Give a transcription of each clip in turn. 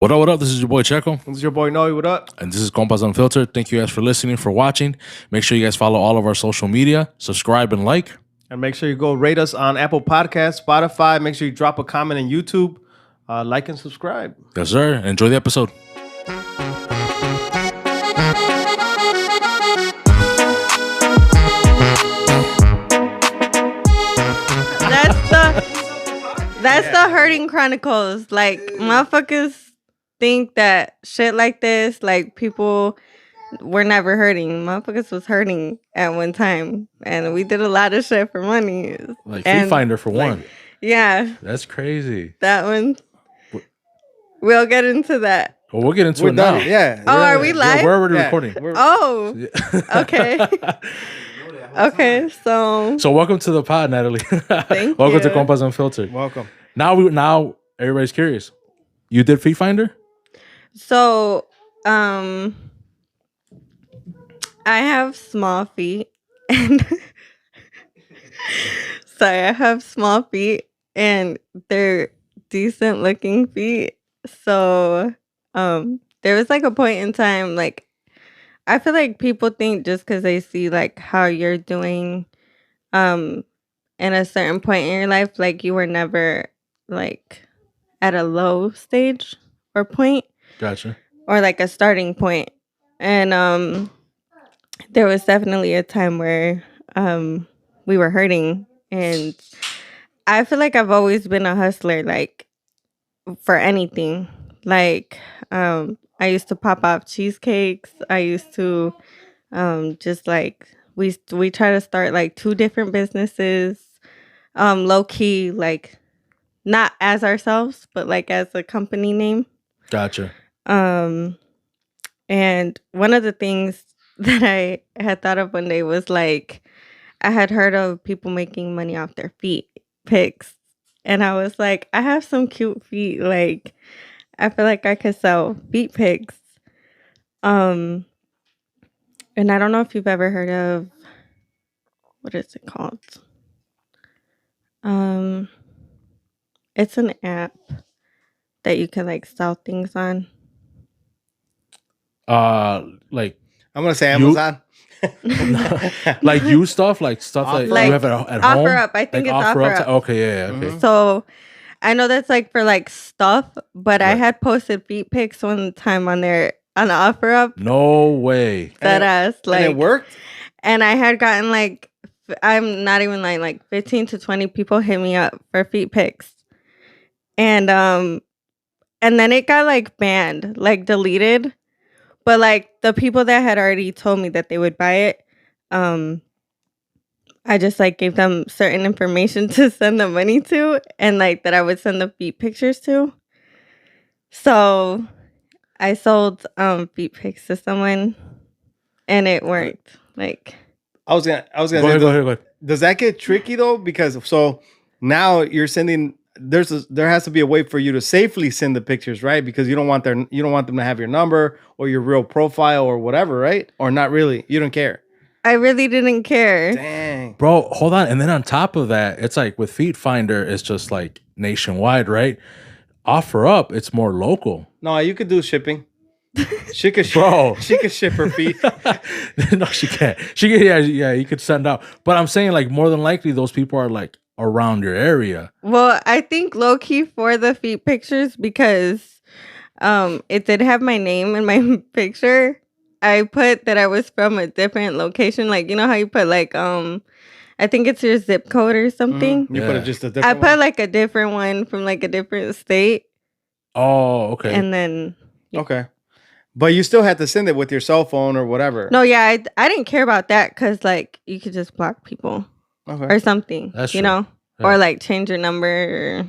What up, what up? This is your boy Checo. This is your boy Noe. What up? And this is Compas Unfiltered. Thank you guys for listening, for watching. Make sure you guys follow all of our social media, subscribe and like. And make sure you go rate us on Apple Podcasts, Spotify. Make sure you drop a comment on YouTube. Like and subscribe. Yes, sir. Enjoy the episode. That's the hurting chronicles. Like, motherfuckers think that shit like this, like, people were never hurting. Motherfuckers was hurting at one time. And we did a lot of shit for money. Like Feet Finder for one. Yeah. That's crazy. That one. We'll get into that. Well, we'll get into it now. Yeah. Oh, are we live? Yeah, we're already recording. Oh. Okay. Okay, so welcome to the pod, Natalie. Thank Welcome you. to Compas Unfiltered. Welcome. Now everybody's curious. You did Feet Finder? So, I have small feet, and sorry, I have small feet, and they're decent looking feet. So, there was like a point in time, like, I feel like people think just because they see like how you're doing, in a certain point in your life, like you were never like at a low stage or point. Gotcha. Or like a starting point. And there was definitely a time where we were hurting, and I feel like I've always been a hustler, like for anything. Like I used to pop off cheesecakes. I used to just like we try to start like 2 different businesses, low key, like not as ourselves, but like as a company name. Gotcha. And one of the things that I had thought of one day was like, I had heard of people making money off their feet pics. And I was like, I have some cute feet. Like, I feel like I could sell feet pics. And I don't know if you've ever heard of, what is it called? It's an app that you can like sell things on. Like I'm gonna say Amazon. like you stuff that you have at home. Offer up. I think like it's offer up. Okay, yeah, okay. Mhm. So I know that's like for like stuff, but I Right. had posted feet pics one time on there on offer up. No way. That ass like, And it worked? and I had gotten like I'm not even lying, like 15 to 20 people hit me up for feet pics, and then it got like banned, like deleted. But like the people that had already told me that they would buy it, I just like gave them certain information to send the money to, and like that I would send the feet pictures to. So I sold feet pics to someone, and it worked. Like I was gonna Go say, ahead, go ahead. does that get tricky though? Because so now you're sending. There has to be a way for you to safely send the pictures, right? Because you don't want them to have your number or your real profile or whatever, right? Or not really. You don't care. I really didn't care. Dang. Bro, hold on. And then on top of that, it's like with Feet Finder, it's just like nationwide, right? Offer Up, it's more local. No, you could do shipping. She could, Bro. She could ship her feet. No, she can't. She can, yeah, you could send out. But I'm saying like more than likely those people are like around your area. Well, I think low key for the feet pictures, because it did have my name in my picture. I put that I was from a different location. Like, you know how you put like I think it's your zip code or something. You put it just a I different put one? like a different one from like a different state, Oh, okay. and then Okay. But you still had to send it with your cell phone or whatever. no, yeah, I didn't care about that because like you could just block people Okay. or something, That's you true. know, Yeah. or like change your number.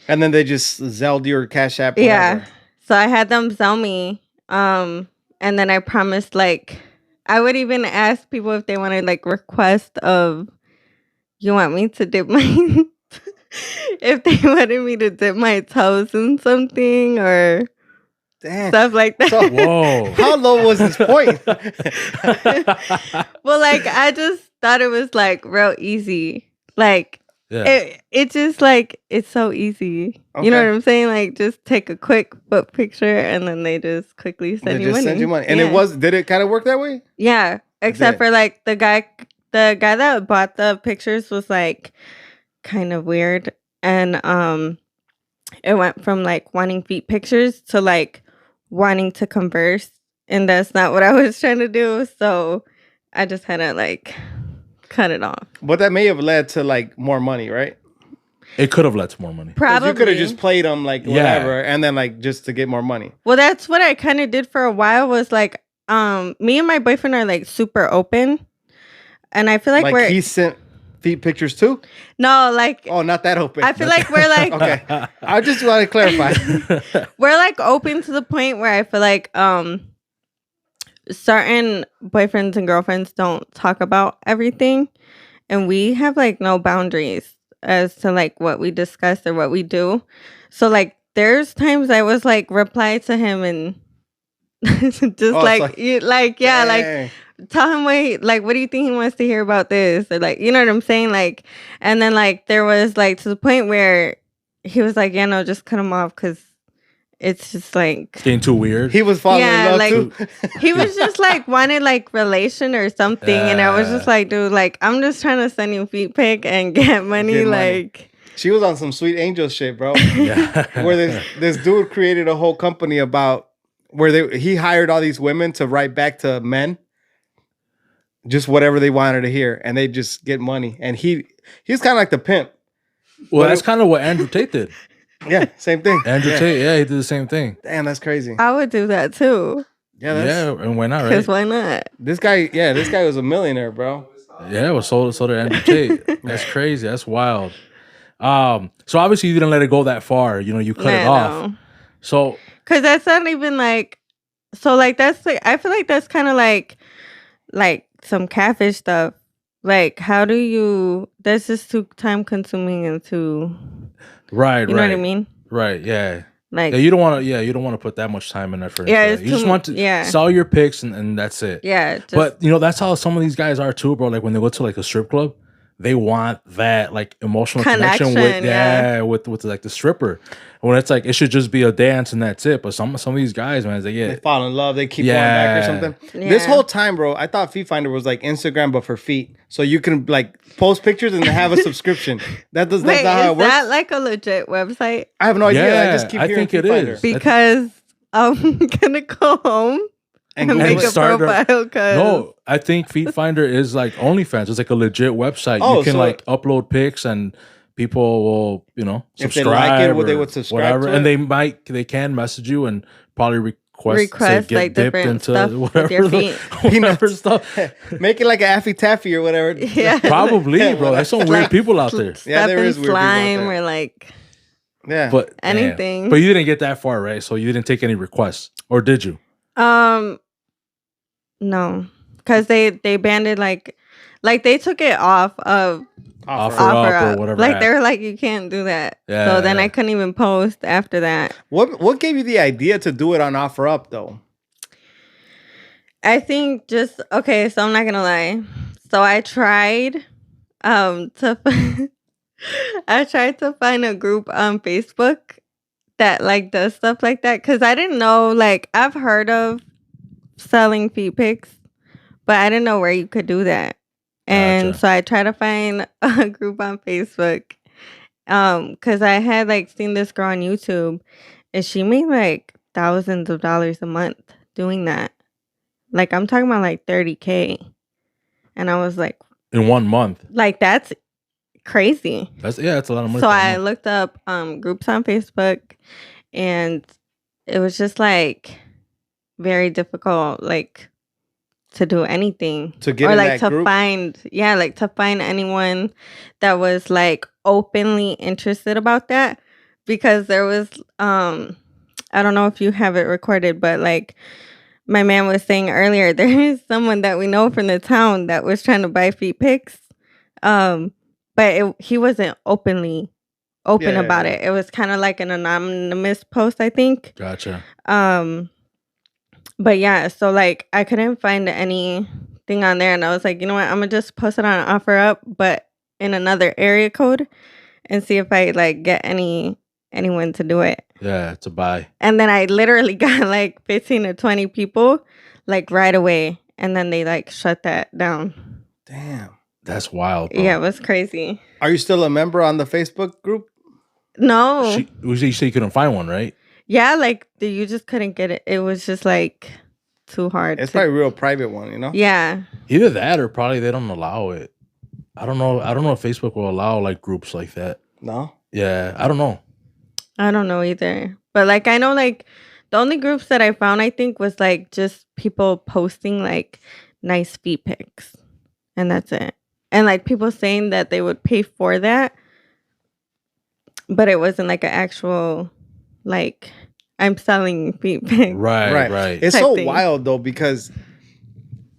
And then they just Zelled your Cash App. Yeah. Whatever. So I had them sell me. And then I promised, like, I would even ask people if they wanted like request of, you want me to dip my if they wanted me to dip my toes in something or Damn. stuff like that. So- Whoa. How low was this point? Well, like I just thought it was like real easy. Like Yeah. It's just like it's so easy. You know Okay. what I'm saying? Like just take a quick foot picture and then they just quickly They send you just money. send you money. And Yeah. did it kind of work that way? Yeah, except did. for like the guy that bought the pictures was like kind of weird, and it went from like wanting feet pictures to like wanting to converse, and that's not what I was trying to do. So I just had to like cut it off. But that may have led to like more money, right? It could have led to more money. 'Cause Probably you could have just played them like Yeah. whatever, and then like just to get more money. Well, that's what I kind of did for a while. Was like, me and my boyfriend are like super open, and I feel like we're he sent feet pictures too. no, like Oh, not that open. I feel like we're like Okay. I just want to clarify. we're like open to the point where I feel like certain boyfriends and girlfriends don't talk about everything, and we have like no boundaries as to like what we discuss or what we do. So like there's times I was like reply to him and just like Dang. tell him what do you think he wants to hear about this, or like, you know what I'm saying, like, and then like there was like to the point where he was like, yeah, no, just cut him off because it's just like Getting too weird. He was falling Yeah, in love like- too. he was just like wanted like relation or something, and I was just like, dude, like I'm just trying to send you feet pic and get money, Get money. like She was on some sweet angel shit, bro. Yeah. Where this dude created a whole company about where he hired all these women to write back to men just whatever they wanted to hear, and they just get money. And he's kind of like the pimp. Well, that's kind of what Andrew Tate did. Yeah, same thing. Andrew Yeah. Tate, yeah, he did the same thing. Damn, that's crazy. I would do that too. Yeah, that's, Yeah, and why not, right? Because why not? this guy was a millionaire, bro. Yeah, well, so did Andrew Tate. That's crazy. That's wild. So obviously you didn't let it go that far. You know, you cut it off. So Because that's not even like, so like that's like, I feel like that's kind of like some catfish stuff. Like, how do you? That's just too time consuming and too. right, You know what I mean? Right, yeah. Like, Yeah, you don't want to. Yeah, you don't want to put that much time and effort. Yeah, into it's that. You just too want to sell your pics and that's it. yeah. Just, But you know, that's how some of these guys are too, bro. Like when they go to like a strip club, they want that like emotional connection with with like the stripper. When it's like it should just be a dance and that's it. But some of these guys, man, They fall in love. They keep going Yeah. back or something. Yeah. This whole time, bro, I thought Feet Finder was like Instagram, but for feet. So you can like post pictures and have a subscription. That's wait, not how it is works. that like a legit website? I have no idea. Yeah, I just keep I hearing think Feet it Finder. is. Because I'm gonna go home and Google make it. a start a- profile. Cause No, I think Feet Finder is like OnlyFans. It's like a legit website. Oh, You can so- like upload pics and people will, you know, If they subscribe. like it, they or would subscribe to and it? they can message you and probably request Request, to get like, dipped different into stuff with whatever your the- feet. whatever stuff. Make it like an Affy Taffy or whatever. yeah, Probably, Yeah, bro. well, There's some weird like, people out there. Yeah, there step in is weird people out slime there. or like Yeah. But damn. anything. But you didn't get that far, right? So you didn't take any requests, or did you? No, because they banned it like they took it off of Offer offer Up or up. whatever Like app. they were like, you can't do that. Yeah, So then yeah. I couldn't even post after that. What gave you the idea to do it on Offer Up though? I think just okay. So I'm not gonna lie. So I tried to I tried to find a group on Facebook that like does stuff like that, because I didn't know, like I've heard of selling feet pics, but I didn't know where you could do that. And Gotcha. so I tried to find a group on Facebook, because I had like seen this girl on YouTube, and she made like thousands of dollars a month doing that. Like I'm talking about like 30K, and I was like In 1 month. that's crazy. That's a lot of money. So for a I month. looked up groups on Facebook, and it was just like very difficult, like to do anything To get or in like that to group? find anyone that was like openly interested about that, because there was I don't know if you have it recorded, but like my man was saying earlier, there is someone that we know from the town that was trying to buy feet pics, but he wasn't open Yeah, about yeah. it. It was kind of like an anonymous post, I think. Gotcha. But yeah, so like I couldn't find anything on there, and I was like, you know what, I'm gonna just post it on Offer Up, but in another area code and see if I like get anyone to do it. Yeah, to buy. And then I literally got like 15 to 20 people like right away. And then they like shut that down. Damn. That's wild, bro. Yeah, it was crazy. Are you still a member on the Facebook group? No. You say you couldn't find one, right? Yeah, like you just couldn't get it. It was just like too hard. It's probably a real private one, you know? Yeah. Either that or probably they don't allow it. I don't know if Facebook will allow like groups like that. No? Yeah, I don't know. I don't know either. But like I know like the only groups that I found I think was like just people posting like nice feet pics. And that's it. And like people saying that they would pay for that. But it wasn't like an actual like I'm selling feet pics. Right. It's so wild though because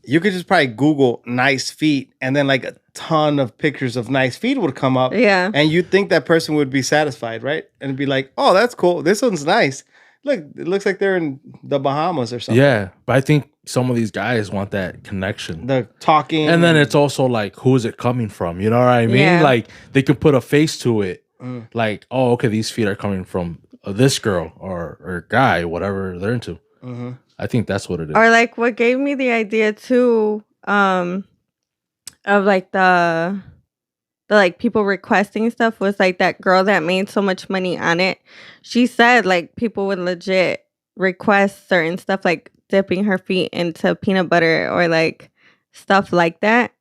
you could just probably Google nice feet and then like a ton of pictures of nice feet would come up. Yeah. And you'd think that person would be satisfied, right? And be like, oh, that's cool. This one's nice. Look, it looks like they're in the Bahamas or something. Yeah, but I think some of these guys want that connection. The talking. And then it's also like, who is it coming from? You know what I mean? Yeah. Like they can put a face to it. Like, oh, okay, these feet are coming from this girl or guy, whatever they're into. Mm-hmm. I think that's what it is. Or like what gave me the idea too, of like the like people requesting stuff was like that girl that made so much money on it. She said like people would legit request certain stuff like dipping her feet into peanut butter or like stuff like that.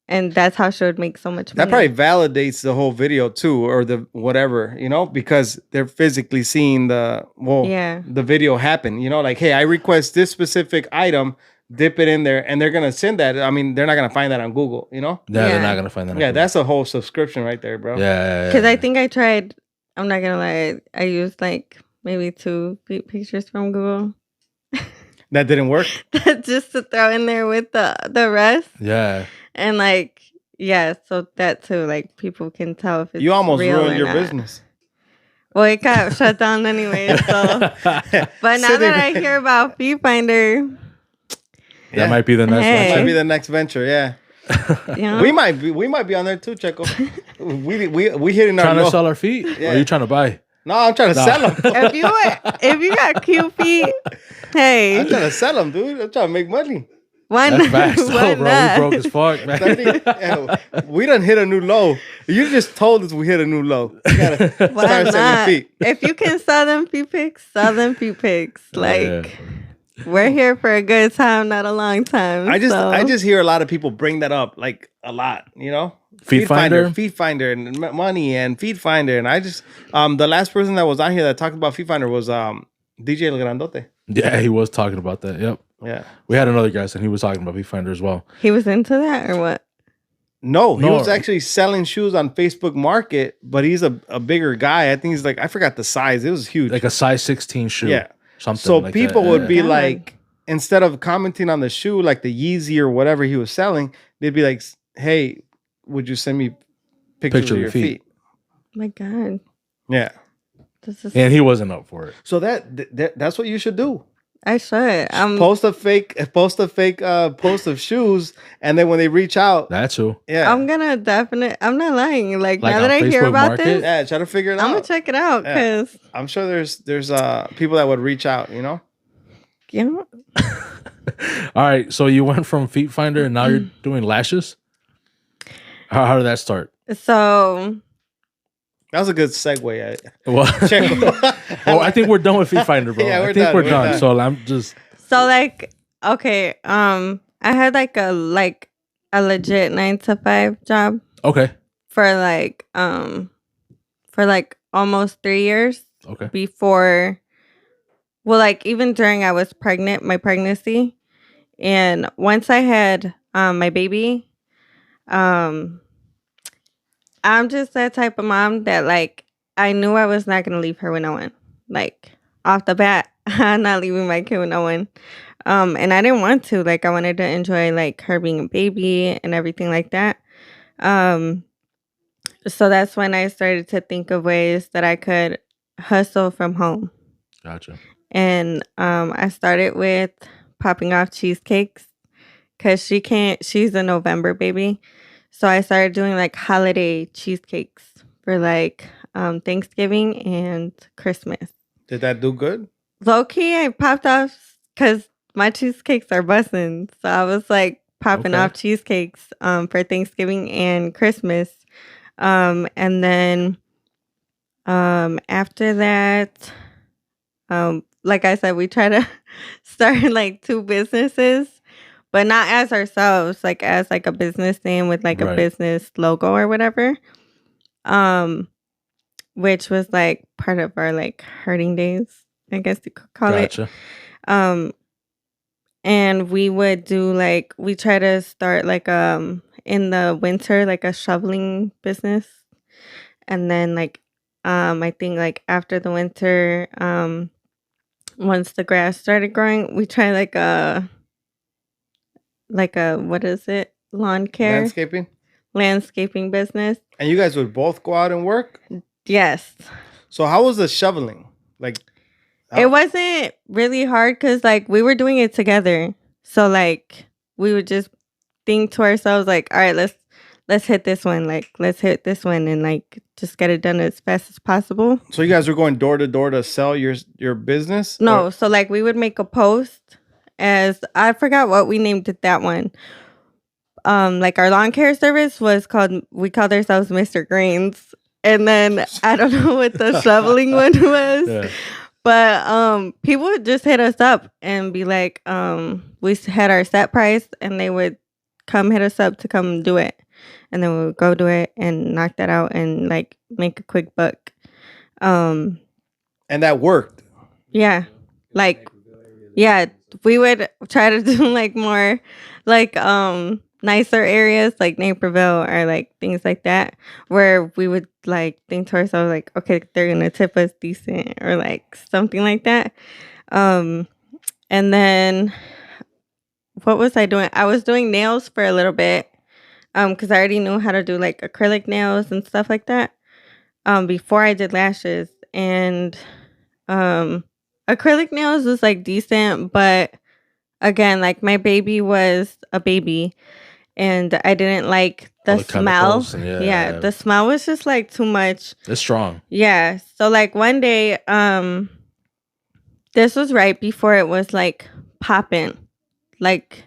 And that's how she would make so much money. That probably validates the whole video too, or the whatever, you know, because they're physically seeing the video happen. You know, like, hey, I request this specific item, dip it in there, and they're gonna send that. I mean, they're not gonna find that on Google, you know? Yeah, they're not gonna find that. Yeah, that's a whole subscription right there, bro. Yeah. Because I think I tried. I'm not gonna lie. I used like maybe 2 feet pictures from Google. That didn't work. Just to throw in there with the rest. Yeah. And like, yeah, so that too, like people can tell if it's you almost real ruined or your not. business. Well, it got shut down anyway. So, but now that I hear about Feet Finder, that might be the next venture. Might be the next venture. Yeah. Yeah. We might be on there too, Checo. we hitting our trying to sell our feet. Yeah. Or are you trying to buy? No, I'm trying to sell them. if you got cute feet, hey, I'm trying to sell them, dude. I'm trying to make money. Why That's not? facts, Why bro. not? We broke as fuck, man. We done hit a new low. You just told us we hit a new low. You gotta start selling feet. If you can sell them feet pics, sell them feet pics. Like we're here for a good time, not a long time. I just hear a lot of people bring that up, like a lot. You know, Feet Finder, and money, and Feet Finder. And I just the last person that was on here that talked about Feet Finder was DJ El Grandote. Yeah, he was talking about that. Yep. Yeah. We had another guy, and he was talking about Feet Finder as well. He was into that or what? No, he was actually selling shoes on Facebook Market, but he's a bigger guy. I think he's like, I forgot the size. It was huge. Like a size 16 shoe. Yeah. Something so like people that. would be like, instead of commenting on the shoe, like the Yeezy or whatever he was selling, they'd be like, hey, would you send me pictures of your feet? My God. Yeah. And he wasn't up for it. So that's what you should do. I should. Post a fake post of shoes, and then when they reach out, that's who. Yeah, I'm not lying. Like now that I hear about this, yeah, try to figure it out. I'm gonna check it out because I'm sure there's people that would reach out. You know. Yeah. All right, so you went from Feet Finder, and now you're doing lashes. How did that start? So. That was a good segue. Well, I think we're done with Feet Finder, bro. Yeah, I think we're done. So I'm just. So like, okay, I had like a legit 9-to-5 job. Okay. For like almost 3 years. Okay. Before, well, like even during I was pregnant, my pregnancy, and once I had my baby, I'm just that type of mom that like I knew I was not gonna leave her with no one. Like off the bat, I'm not leaving my kid with no one. And I didn't want to. Like I wanted to enjoy like her being a baby and everything like that. So that's when I started to think of ways that I could hustle from home. Gotcha. And I started with popping off cheesecakes because she's a November baby. So I started doing like holiday cheesecakes for like Thanksgiving and Christmas. Did that do good? Low key, I popped off because my cheesecakes are busting. So I was like popping off cheesecakes for Thanksgiving and Christmas. And then after that, like I said, we try to start like 2 businesses, but not as ourselves, like as like a business name with like a business logo or whatever. Which was like part of our like hurting days, I guess you could call it. And we would do like, we try to start like in the winter like a shoveling business, and then like I think like after the winter, once the grass started growing, we try like a what is it, lawn care, landscaping business. And you guys would both go out and work? Yes. So how was the shoveling? Like, it wasn't really hard because like we were doing it together. So like we would just think to ourselves like, all right, let's hit this one. Like let's hit this one and like just get it done as fast as possible. So you guys were going door to door to sell your business? No, so like we would make a post as, I forgot what we named it, that one. Like our lawn care service was called, we called ourselves Mr. Greens. And then I don't know what the shoveling one was. Yeah. But people would just hit us up and be like, we had our set price and they would come hit us up to come do it. And then we would go do it and knock that out and like make a quick buck. And that worked. Yeah. Like, yeah, we would try to do like more like nicer areas like Naperville or like things like that, where we would like think to ourselves like, okay, they're gonna tip us decent or like something like that. And then what was I doing? I was doing nails for a little bit because I already knew how to do like acrylic nails and stuff like that before I did lashes. And acrylic nails was like decent, but again, like my baby was a baby and I didn't like the smell. Yeah, the smell was just like too much. It's strong. Yeah. So like one day, this was right before it was like popping. Like,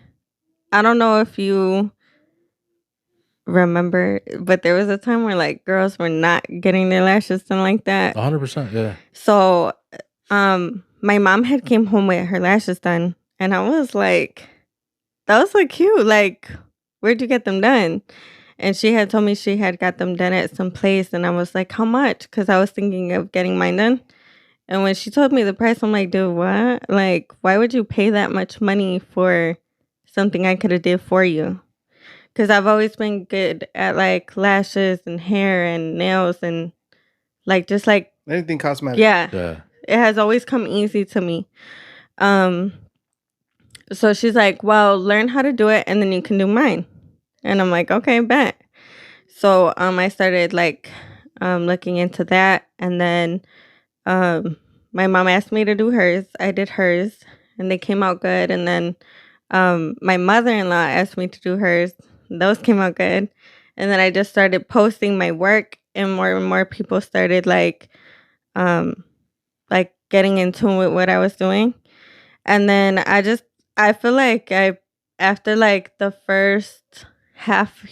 I don't know if you remember, but there was a time where like girls were not getting their lashes done like that. 100%, yeah. So my mom had came home with her lashes done and I was like, that was like cute. Like, where'd you get them done? And she had told me she had got them done at some place and I was like, how much? Because I was thinking of getting mine done. And when she told me the price, I'm like, dude, what? Like, why would you pay that much money for something I could have did for you? Because I've always been good at like lashes and hair and nails and like just like anything cosmetic. Yeah. It has always come easy to me. So she's like, well, learn how to do it and then you can do mine. And I'm like, okay, bet. So I started like looking into that. And then my mom asked me to do hers. I did hers and they came out good. And then my mother-in-law asked me to do hers. Those came out good. And then I just started posting my work and more people started like getting into with what I was doing. And then I feel like after like the first half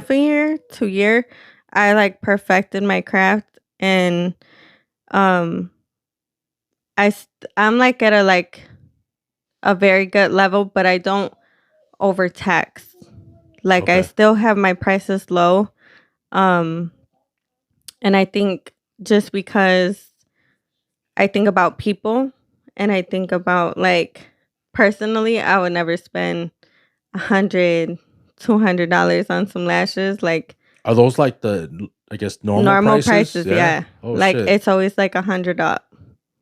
a year to year, I like perfected my craft and I'm like at a very good level, but I don't overtax. Like I still have my prices low. And I think just because I think about people and I think about like personally, I would never spend $100, $200 on some lashes. Like, are those like the, I guess, normal prices? Yeah. Oh, like shit. It's always like 100 up.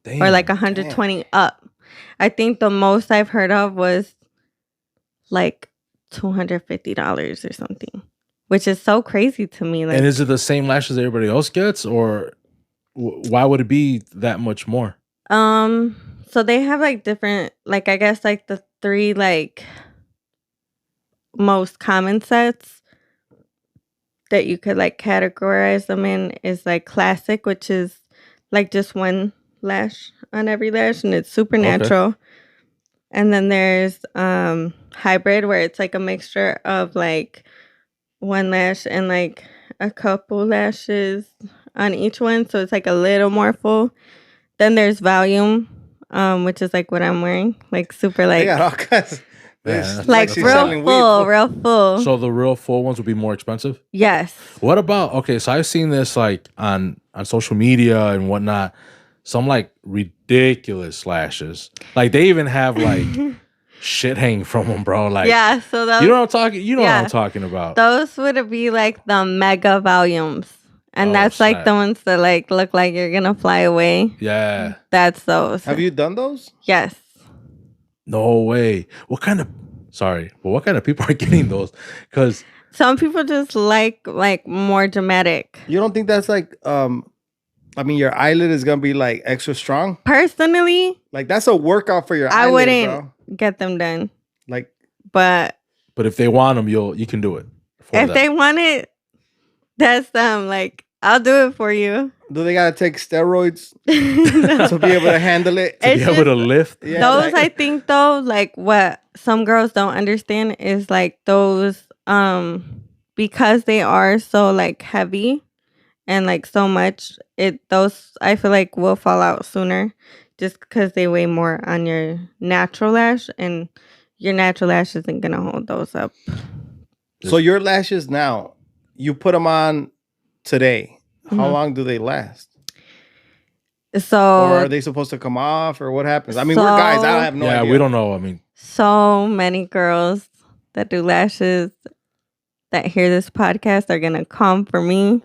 Damn, or like 120 up. I think the most I've heard of was like $250 or something, which is so crazy to me. Like, and is it the same lashes everybody else gets, or why would it be that much more? So they have like different, like I guess like the 3 like most common sets. that you could like categorize them in is like classic, which is like just one lash on every lash, and it's super natural. Okay. And then there's hybrid, where it's like a mixture of like one lash and like a couple lashes on each one, so it's like a little more full. Then there's volume, which is like what I'm wearing, like super like. They got all kinds. Like real full. So the real full ones would be more expensive? Yes. What about, okay, so I've seen this like on social media and whatnot, some like ridiculous lashes. Like they even have like shit hanging from them, bro. Like, yeah, so those, you know what I'm talking, what I'm talking about. Those would be like the mega volumes. And that's snap. Like the ones that like look like you're gonna fly away. Yeah. That's those. Have you done those? Yes. No way. What kind of people are getting those? Because some people just like more dramatic. You don't think that's like I mean, your eyelid is gonna be like extra strong? Personally, like that's a workout for your eyelid, I wouldn't bro. Get them done. Like, but if they want them, you can do it. If they want it, that's them. Like, I'll do it for you. Do they gotta take steroids to be able to handle it? To be able to lift? Yeah, those, I think, though, like what some girls don't understand is like those, because they are so like heavy and like so much, those I feel like will fall out sooner, just because they weigh more on your natural lash, and your natural lash isn't gonna hold those up. So your lashes now, you put them on today. How long do they last? So, or are they supposed to come off, or what happens? I mean, we're guys. I have no idea. Yeah, we don't know. I mean, so many girls that do lashes that hear this podcast are gonna come for me.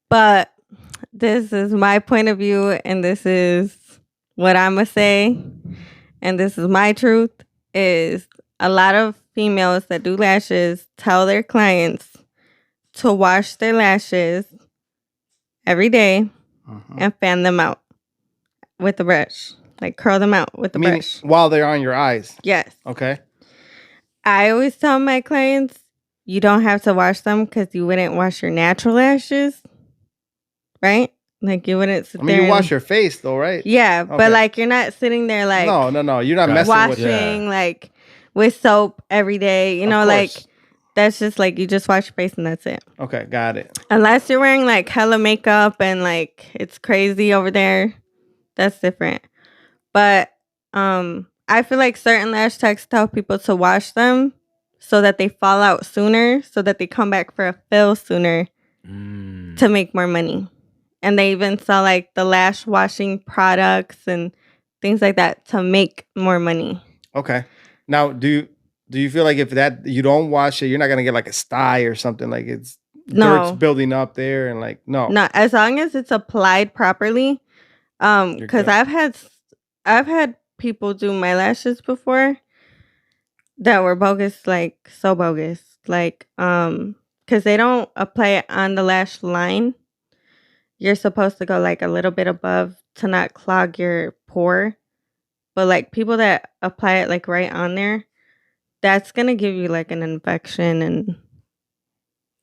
But this is my point of view, and this is what I'm gonna say, and this is my truth, is a lot of females that do lashes tell their clients to wash their lashes every day and fan them out with the brush. Like curl them out with the brush. While they're on your eyes? Yes. Okay. I always tell my clients, you don't have to wash them because you wouldn't wash your natural lashes. Right? Like you wouldn't sit there. You wash your face though, right? Yeah, okay. But like you're not sitting there like No. You're not messing washing like with soap every day. You know, like that's just like you just wash your face and that's it. Okay, got it. Unless you're wearing like hella makeup and like it's crazy over there, that's different. But I feel like certain lash techs tell people to wash them so that they fall out sooner, so that they come back for a fill sooner to make more money. And they even sell like the lash washing products and things like that to make more money. Okay. Now, do you feel like if that you don't wash it, you're not gonna get like a sty or something, like dirt's building up there and like no, as long as it's applied properly. Because I've had people do my lashes before that were bogus, like so bogus, like because they don't apply it on the lash line. You're supposed to go like a little bit above to not clog your pore. But like people that apply it like right on there, that's going to give you like an infection, and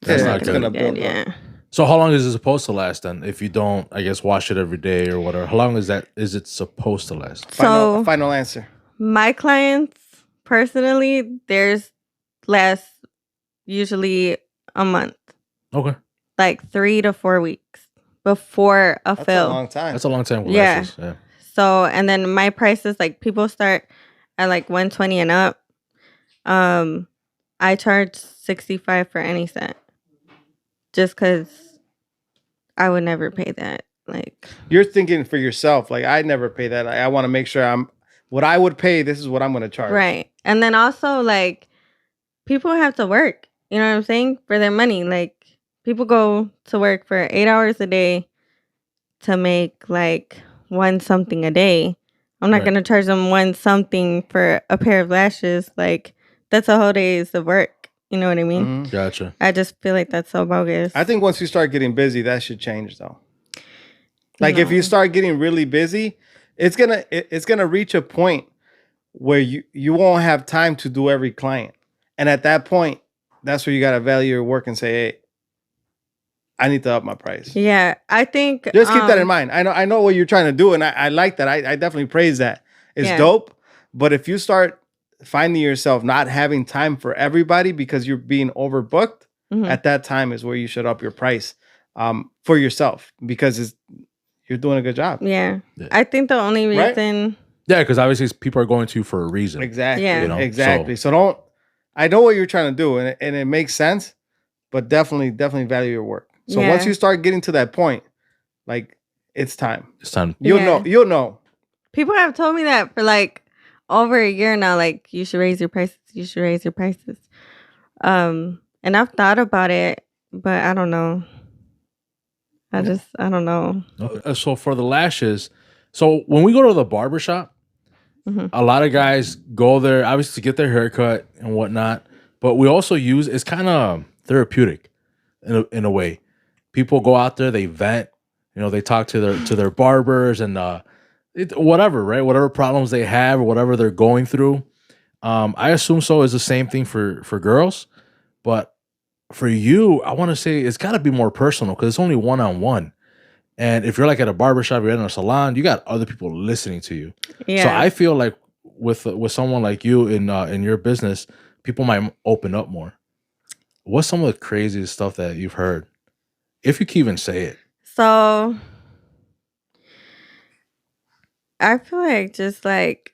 that's not going to build up. Yeah. So how long is it supposed to last then? If you don't, I guess, wash it every day or whatever. How long is it supposed to last? Final answer. My clients, personally, theirs last usually a month. Okay. Like 3 to 4 weeks before a fill. That's a long time. That's a long time with lashes. Yeah. So, and then my prices, like people start at like $120 and up. I charge $65 for any set. Just because I would never pay that. Like, you're thinking for yourself. Like, I'd never pay that. I want to make sure what I would pay, this is what I'm going to charge. Right. And then also, like, people have to work. You know what I'm saying? For their money. Like, people go to work for 8 hours a day to make like one something a day. I'm not going to charge them one something for a pair of lashes. Like, that's a whole day's of work. You know what I mean? Mm-hmm. Gotcha. I just feel like that's so bogus. I think once you start getting busy, that should change though. Like if you start getting really busy, it's gonna reach a point where you won't have time to do every client. And at that point, that's where you gotta value your work and say, hey, I need to up my price. Yeah, I think just keep that in mind. I know what you're trying to do, and I like that. I definitely praise that. It's dope. But if you start finding yourself not having time for everybody because you're being overbooked, at that time is where you should up your price for yourself, because you're doing a good job. Yeah. I think the only reason... Right? Yeah, because obviously people are going to you for a reason. Exactly. Yeah. You know? Exactly. So don't... I know what you're trying to do, and it makes sense, but definitely value your work. So once you start getting to that point, like, it's time. It's time. You'll know. People have told me that for like over a year now, like, you should raise your prices. You should raise your prices. And I've thought about it, but I don't know. I don't know. Okay. So for the lashes, so when we go to the barbershop, a lot of guys go there obviously to get their haircut and whatnot, but we also use, it's kind of therapeutic in a way. People go out there, they vent, they talk to their barbers and whatever, right? Whatever problems they have or whatever they're going through. I assume so is the same thing for girls, but for you, I want to say it's got to be more personal because it's only one-on-one. And if you're like at a barbershop, you're in a salon, you got other people listening to you. Yeah. So I feel like with someone like you in your business, people might open up more. What's some of the craziest stuff that you've heard, if you can even say it? So I feel like just like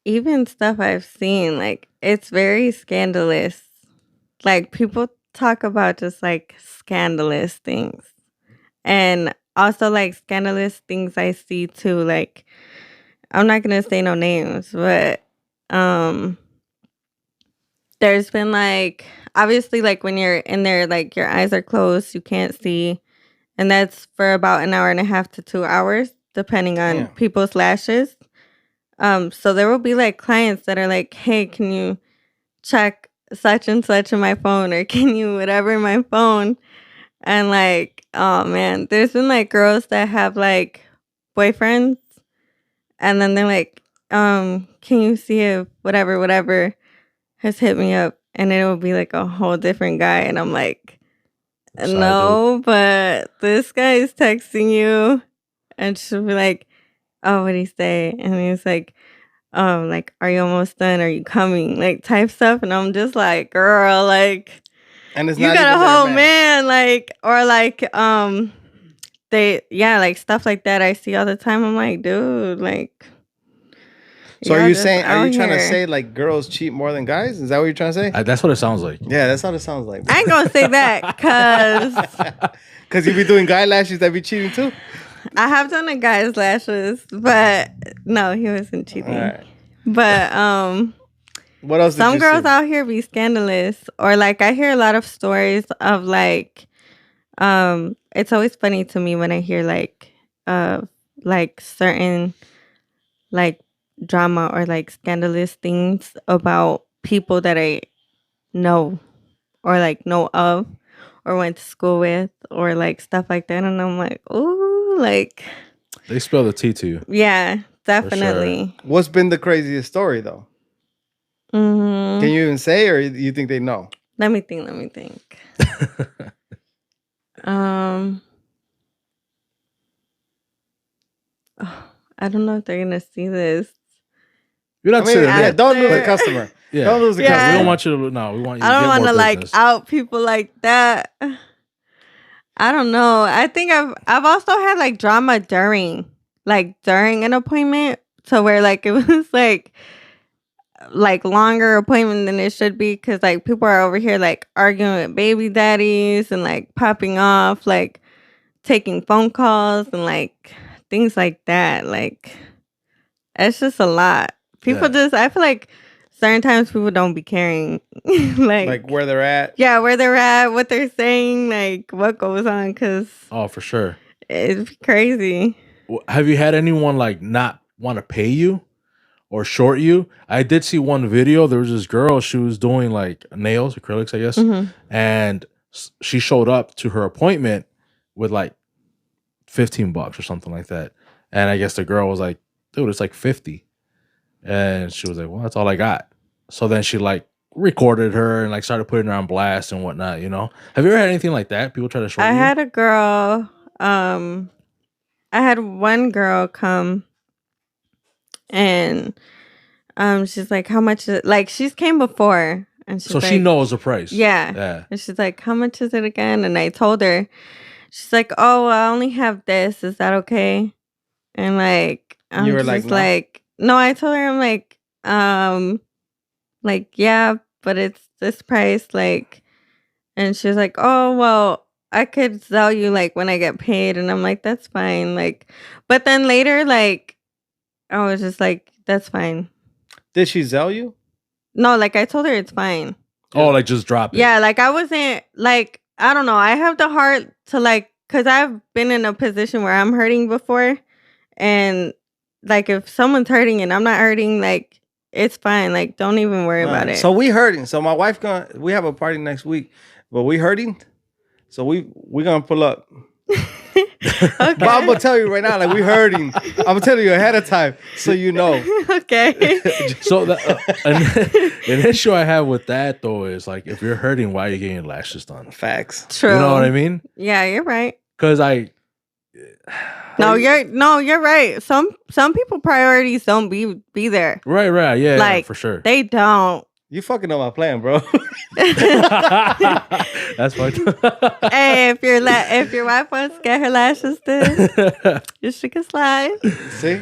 even stuff I've seen, like, it's very scandalous. Like, people talk about just like scandalous things, and also like scandalous things I see too. Like, I'm not gonna say no names, but there's been like, obviously, like when you're in there, like your eyes are closed, you can't see, and that's for about an hour and a half to 2 hours, depending on people's lashes. So there will be like clients that are like, hey, can you check such and such in my phone, or can you whatever in my phone? And like, oh man, there's been like girls that have like boyfriends, and then they're like, can you see if whatever has hit me up, and it will be like a whole different guy, and I'm like, no, but this guy is texting you, and she'll be like, oh, what'd he say? And he's like, like, are you almost done? Are you coming? Like, type stuff. And I'm just like, girl, like, and it's you not got a whole man, like, or like, like stuff like that I see all the time. I'm like, dude, like. So are you trying to say like girls cheat more than guys? Is that what you're trying to say? That's what it sounds like. Yeah, that's what it sounds like. I ain't gonna say that because you be doing guy lashes that be cheating too. I have done a guy's lashes, but no, he wasn't cheating. Right. But what else? Some girls out here be scandalous, or like I hear a lot of stories of like, it's always funny to me when I hear like certain like drama or like scandalous things about people that I know or like know of or went to school with or like stuff like that, and I'm like, ooh, like they spill the tea to you. Yeah, definitely. Sure. What's been the craziest story though? Can you even say, or you think they know? Let me think. I don't know if they're gonna see this. You're not saying don't lose the customer. Yeah. Don't lose the customer. We don't want you to. No, we want you. I don't want to like out people like that. I don't know. I think I've also had like drama during an appointment, to where like it was like longer appointment than it should be, because like people are over here like arguing with baby daddies and like popping off, like taking phone calls and like things like that. Like, it's just a lot. People I feel like certain times people don't be caring like where they're at. Yeah, where they're at, what they're saying, like what goes on, because for sure it's crazy. Have you had anyone like not want to pay you or short you? I did see one video. There was this girl, she was doing like nails, acrylics, I guess, and she showed up to her appointment with like $15 or something like that, and I guess the girl was like, dude, it's like 50, and she was like, well, that's all I got. So then she like recorded her and like started putting her on blast and whatnot. You know, have you ever had anything like that? People try to short I you? had a girl. I had one girl come and she's like, how much is it? Like she's came before and she's so like, she knows the price. Yeah. And she's like, how much is it again? And I told her, she's like, oh, I only have this. Is that okay? And like, I'm You were just like, no, I told her, I'm like, yeah, but it's this price. Like, and she was like, oh, well, I could sell you like when I get paid. And I'm like, that's fine. Like, but then later, like, I was just like, that's fine. Did she sell you? No, like I told her it's fine. Oh, like just drop it. Yeah, like I wasn't like, I don't know. I have the heart to like, because I've been in a position where I'm hurting before. And like if someone's hurting and I'm not hurting, like it's fine. Like don't even worry about it. So we hurting. So my wife we have a party next week, but we hurting. So we gonna pull up. Okay. But I'm gonna tell you right now, like we hurting. I'm gonna tell you ahead of time so you know. Okay. So an issue I have with that though is like if you're hurting, why are you getting your lashes done? Facts. True. You know what I mean? Yeah, you're right. Because you're right. Some people priorities don't be there. Right, yeah, like for sure. They don't. You fucking up my plan, bro. That's fucked. Hey, if your wife wants to get her lashes done, she can slide.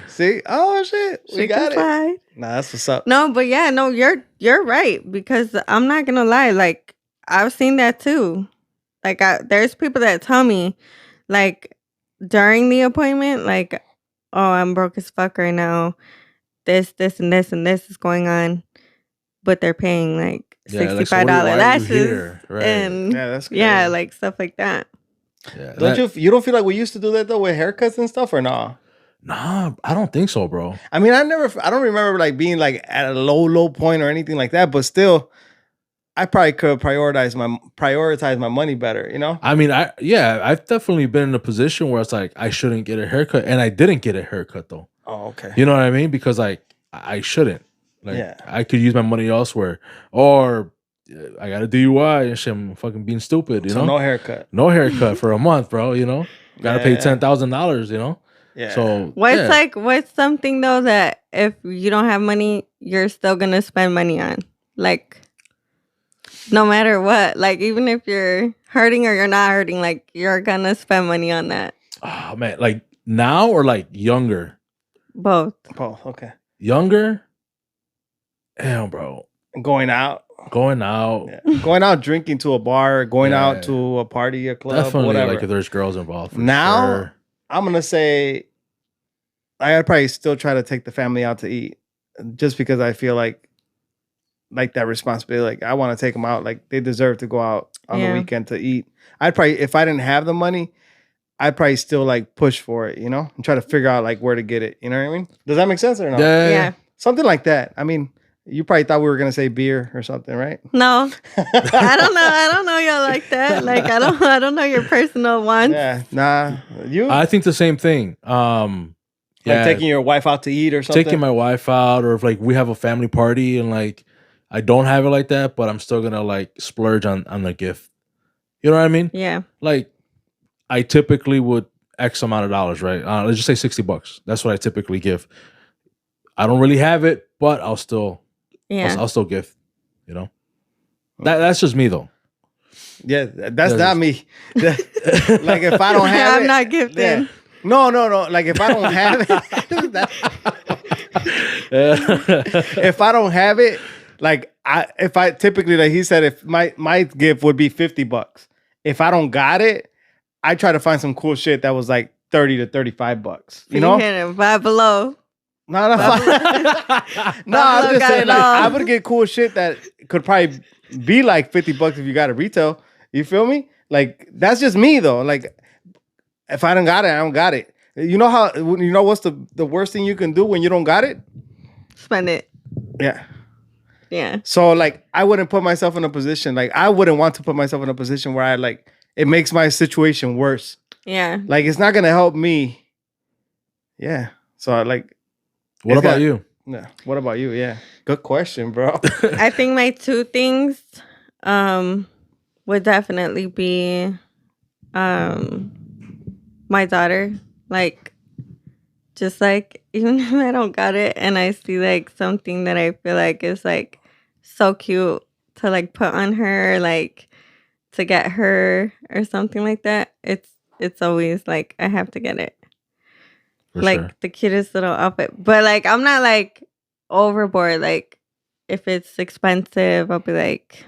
See? Oh shit. She can slide. Nah, that's what's up. No, but yeah, no, you're right because I'm not gonna lie. Like I've seen that too. Like there's people that tell me, like during the appointment, like, oh, I'm broke as fuck right now. This, and this, and this is going on, but they're paying like $65 lashes, right. and that's crazy. Yeah, like stuff like that. Yeah, you don't feel like we used to do that though with haircuts and stuff or nah? Nah, I don't think so, bro. I mean, I don't remember like being like at a low point or anything like that, but still, I probably could prioritize my money better, you know? I mean, I've definitely been in a position where it's like I shouldn't get a haircut, and I didn't get a haircut though. Oh, okay. You know what I mean? Because like I shouldn't. Like I could use my money elsewhere, or I got a DUI and shit. I'm fucking being stupid. You know, no haircut. No haircut for a month, bro. You know, gotta pay $10,000. You know. Yeah. So what's something though that if you don't have money, you're still gonna spend money on, like. No matter what, like even if you're hurting or you're not hurting, like you're gonna spend money on that. Oh man, like now or like younger? Both. Okay. Younger? Damn, bro. Going out. Going out, drinking to a bar, going out to a party, a club, definitely, whatever. like if there's girls involved. Now, sure. I'm gonna say I'd probably still try to take the family out to eat, just because I feel like that responsibility. Like I want to take them out. Like they deserve to go out on the weekend to eat. I'd probably, if I didn't have the money, I'd probably still like push for it, you know, and try to figure out like where to get it. You know what I mean? Does that make sense or not? Yeah. Something like that. I mean, you probably thought we were gonna say beer or something, right? No, I don't know y'all like that. Like I don't know your personal wants. Yeah, nah. I think the same thing. Like taking your wife out to eat or something. Taking my wife out, or if like we have a family party and like I don't have it like that, but I'm still gonna like splurge on the gift. You know what I mean? Yeah. Like I typically would X amount of dollars, right? Let's just say $60. That's what I typically give. I don't really have it, but I'll still gift. You know, that's just me though. Yeah, that's not me. Like if I don't have I'm not gifting. Yeah. No. Like if I don't have it, if I don't have it, like if I typically, like he said, if my gift would be $50. If I don't got it, I try to find some cool shit that was like $30 to $35. You know, Five Below. No, I'm just saying, like, I would get cool shit that could probably be like $50 if you got it retail. You feel me? Like that's just me though. Like if I don't got it, I don't got it. You know what's the worst thing you can do when you don't got it? Spend it. Yeah. Yeah. So like I wouldn't put myself in a position, like I wouldn't want to put myself in a position where I like it makes my situation worse. Yeah. Like it's not gonna help me. Yeah. So I like What about you? Yeah. What about you? Yeah. Good question, bro. I think my two things would definitely be my daughter. Like, just like, even if I don't got it and I see like something that I feel like is like so cute to like put on her, like to get her or something like that, it's always like I have to get it. For like sure. the cutest little outfit. But like I'm not like overboard. Like if it's expensive, I'll be like,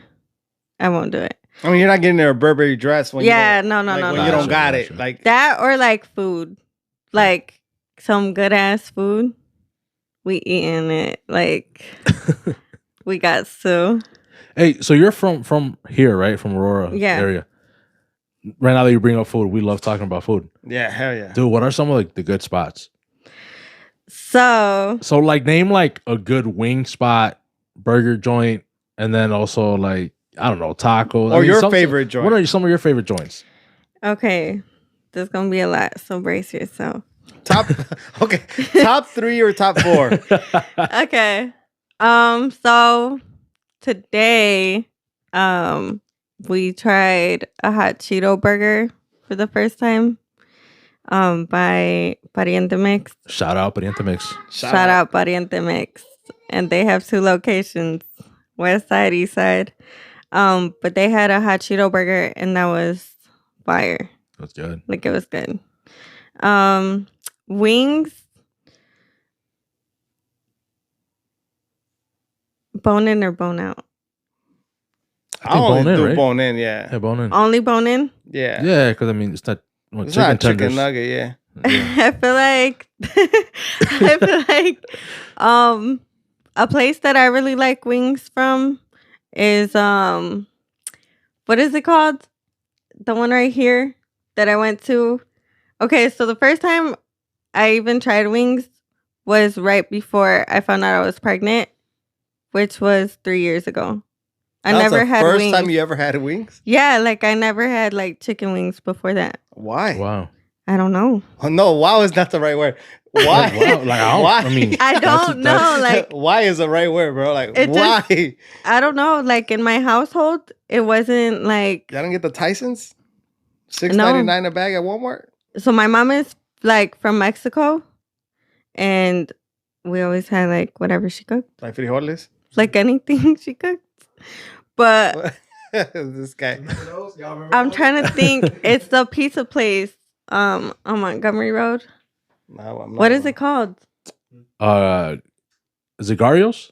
I won't do it. I mean, you're not getting her a Burberry dress when No, like, no, when you don't got it. Gotcha. Like that or like food. Like some good ass food. We eating it. Like we got so. Hey, so you're from here, right? From Aurora area. Right now that you bring up food, we love talking about food. Yeah, hell yeah. Dude, what are some of like the good spots? So like name like a good wing spot, burger joint, and then also like, I don't know, tacos. Or your favorite joint. What are some of your favorite joints? Okay. There's gonna be a lot, so brace yourself. Top 3 or top 4? Okay. So today, we tried a hot Cheeto burger for the first time. By Pariente Mix. Shout out Pariente Mix. Shout out Pariente Mix. And they have 2 locations, West Side, East Side. But they had a hot Cheeto burger and that was fire. That's good. Like it was good. Wings. Bone in or bone out? I only bone in, do right? bone in, yeah. Yeah, bone in. Only bone in? Yeah. Yeah, because I mean, it's not It's not chicken nugget, yeah. I feel like a place that I really like wings from is what is it called? The one right here that I went to. Okay, so the first time I even tried wings was right before I found out I was pregnant, which was 3 years ago. I never had wings. First time you ever had wings? Yeah, like I never had like chicken wings before that. Why? Wow. I don't know. Oh, no, wow is not the right word. Why? Wow. Like, why? I mean, I don't know. Like, why is the right word, bro? Like, it why? just- I don't know. Like in my household, it wasn't like. Y'all don't get the Tysons? $6.99 a bag at Walmart? So my mom is like from Mexico, and we always had like whatever she cooked, Like frijoles? like anything she cooked. But This guy. I'm trying to think. It's the pizza place on Montgomery Road. No, I'm not. What is it called? Is it Garrios?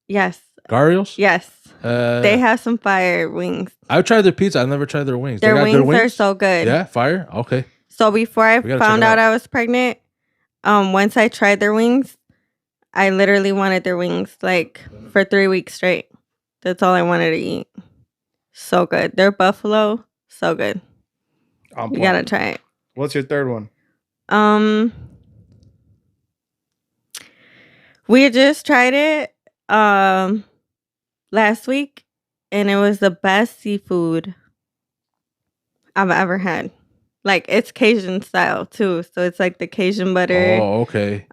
Yes. Garrios? Yes. They have some fire wings. I've tried their pizza. I've never tried their wings. Their they got wings, good wings are so good. Yeah, fire? Okay. So before I gotta found check it out out. I was pregnant, once I tried their wings, I literally wanted their wings like for 3 weeks straight. That's all I wanted to eat. So good. Their buffalo, so good. You gotta try it. What's your third one? We had just tried it last week, and it was the best seafood I've ever had. Like it's Cajun style too, so it's like the Cajun butter. Oh, okay.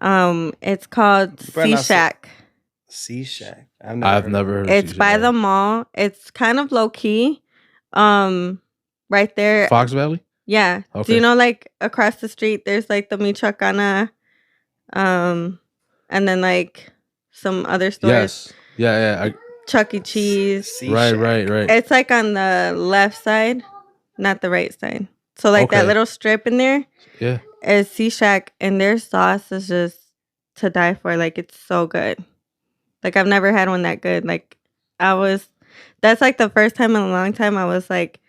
It's called Sea Shack. Sea Shack. I've never heard of It's Sea by Shack. the mall. It's kind of low key. Right there. Fox Valley? Yeah. Okay. Do you know like across the street there's like the Michoacana, and then like some other stores. Yes. Yeah. Chuck E. Cheese. Right. It's like on the left side, not the right side. So like that Okay. little strip in there Yeah. is Sea Shack, and their sauce is just to die for. Like it's so good. Like I've never had one that good. Like that's like the first time in a long time I was like,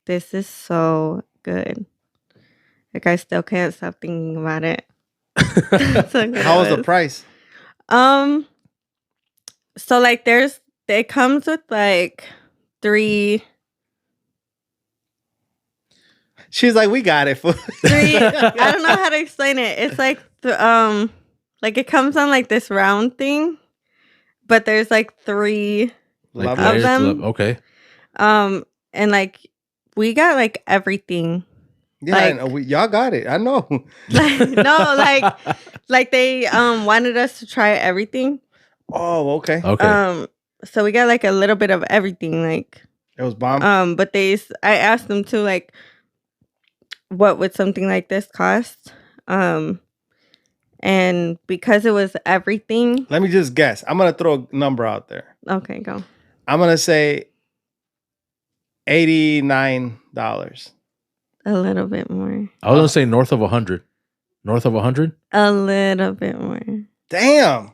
this is so good. Like I still can't stop thinking about it. That's how good How was it the price? So like it comes with like 3 She's like, we got it. 3 I don't know how to explain it. It's like like it comes on like this round thing, but there's like 3 Like of them. Okay. And like we got like everything. Yeah, Like- I know. Y'all got it. I know. Like no, like they wanted us to try everything. Oh, okay. Okay. So we got like a little bit of everything. Like It was bomb. but I asked them too, like, what would something like this cost? And because it was everything. Let me just guess. I'm gonna throw a number out there. Okay, go. I'm gonna say $89. A little bit more. I was gonna say north of 100. North of 100? A little bit more. Damn.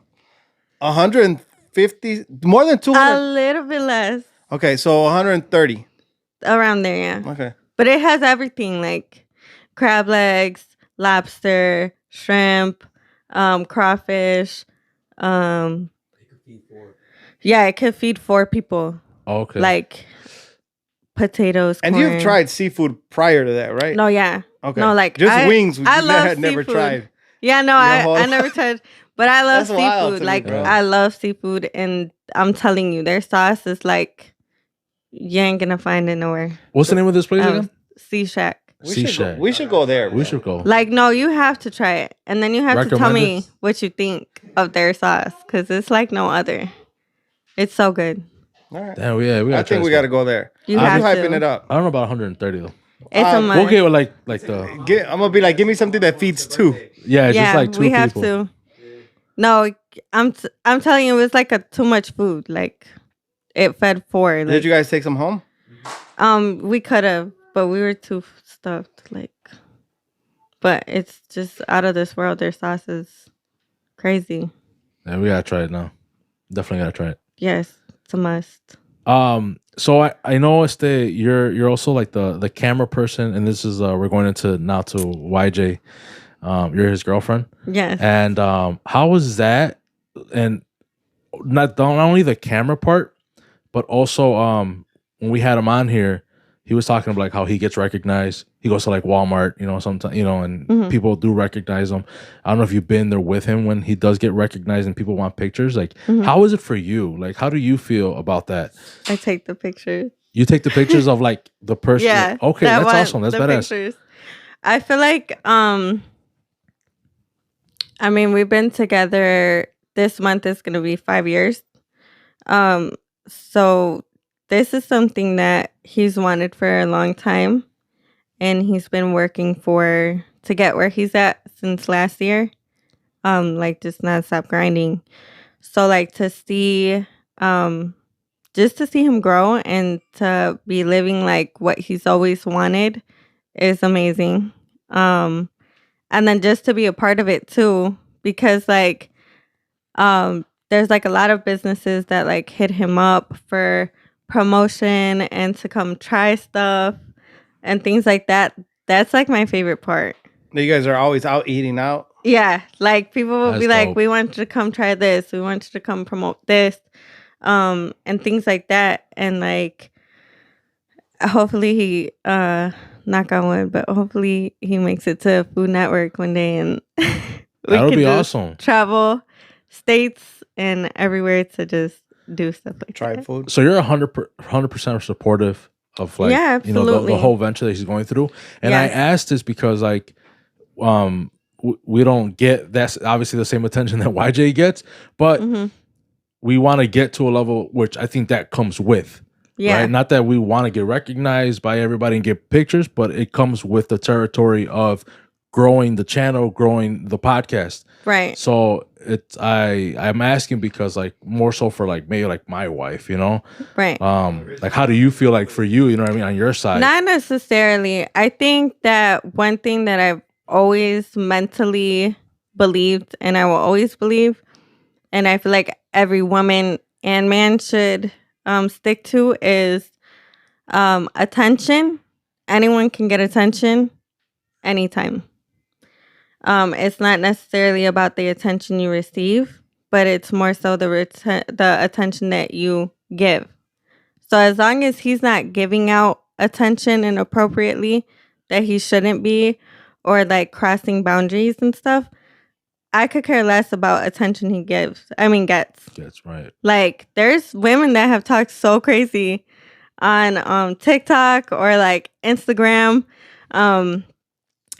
150, more than 200. A little bit less. Okay, so 130. Around there, yeah. Okay. But it has everything, like crab legs, lobster, shrimp, crawfish. Yeah, it could feed 4 people. Okay. Like potatoes, And corn. you've tried seafood prior to that, right? No, yeah. Okay. No, like just wings. I love had never seafood. tried. Yeah, no, I never tried. But I love That's wild seafood. to me, Like bro. I love seafood, and I'm telling you, their sauce is like you ain't gonna find it nowhere. What's the name of this place again? Sea Shack. We should go there. Bro. We should go. Like, no, you have to try it, and then you have to tell me what you think of their sauce, because it's like no other. It's so good. All right. Damn, yeah, I think we got to go there. You I'm have hyping to. it up. I don't know about 130 though. It's a must. We'll get like the. I'm gonna be like, give me something that feeds 2. Yeah, it's just like 2 we people. have to. No, I'm telling you, it was like too much food. Like it fed 4. Like, Did you guys take some home? We could have, but we were too stuffed. Like, but it's just out of this world. Their sauce is crazy. Yeah, we gotta try it now. Definitely gotta try it. Yes, it's a must. So I know you're also like the camera person, and this is we're going into now to YJ. You're his girlfriend. Yes. And how was that? And not only the camera part, but also when we had him on here, he was talking about like how he gets recognized. He goes to like Walmart, sometimes, and people do recognize him. I don't know if you've been there with him when he does get recognized and people want pictures. Like, how is it for you? Like, how do you feel about that? I take the pictures. You take the pictures of like the person. Yeah. Okay, that's awesome. That's badass. Pictures. I feel like, I mean, we've been together. This month is going to be 5 years. So this is something that he's wanted for a long time, and he's been working to get where he's at since last year. Like just not stop grinding. So like to see, just to see him grow and to be living like what he's always wanted is amazing. And then just to be a part of it too, because like, there's like a lot of businesses that like hit him up for promotion and to come try stuff and things like that. That's like my favorite part. You guys are always out eating out. Yeah, like people will be like, dope. we want you to come try this, we want you to come promote this, and things like that. And like hopefully he knock on wood, but hopefully he makes it to Food Network one day, and That'll be awesome. Travel states and everywhere to just do stuff like Try that. food. So you're 100% supportive of like the whole venture that he's going through. And I asked this because like we don't get that's obviously the same attention that YJ gets, but we want to get to a level which I think that comes with. Yeah. Right? Not that we want to get recognized by everybody and get pictures, but it comes with the territory of growing the channel, growing the podcast. Right. So I'm asking because like more so for like maybe like my wife, Right. Like how do you feel like for you, what I mean, on your side? Not necessarily. I think that one thing that I've always mentally believed, and I will always believe, and I feel like every woman and man should stick to, is attention. Anyone can get attention anytime. It's not necessarily about the attention you receive, but it's more so the attention that you give. So as long as he's not giving out attention inappropriately that he shouldn't be, or like crossing boundaries and stuff, I could care less about attention he gets. That's right. Like there's women that have talked so crazy on TikTok or like Instagram.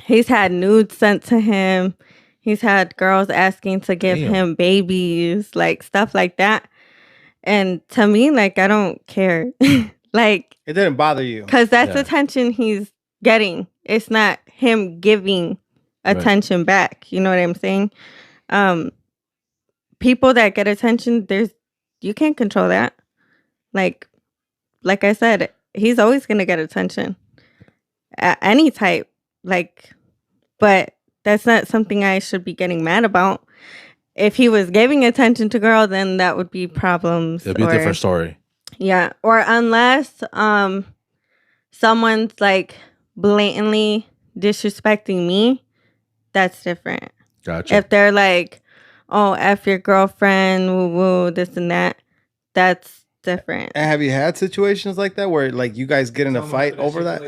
He's had nudes sent to him. He's had girls asking to give him babies, like stuff like that. And to me, like, I don't care. Like, it didn't bother you because that's attention he's getting. It's not him giving attention back. You know what I'm saying? People that get attention, you can't control that. Like I said, he's always gonna get attention, any type. Like, but that's not something I should be getting mad about. If he was giving attention to girl, then that would be problems. It'd be a different story. Yeah, or unless someone's like blatantly disrespecting me, that's different. Gotcha. If they're like, oh, F your girlfriend, woo woo, this and that, that's different. And have you had situations like that where like you guys get in a fight over that?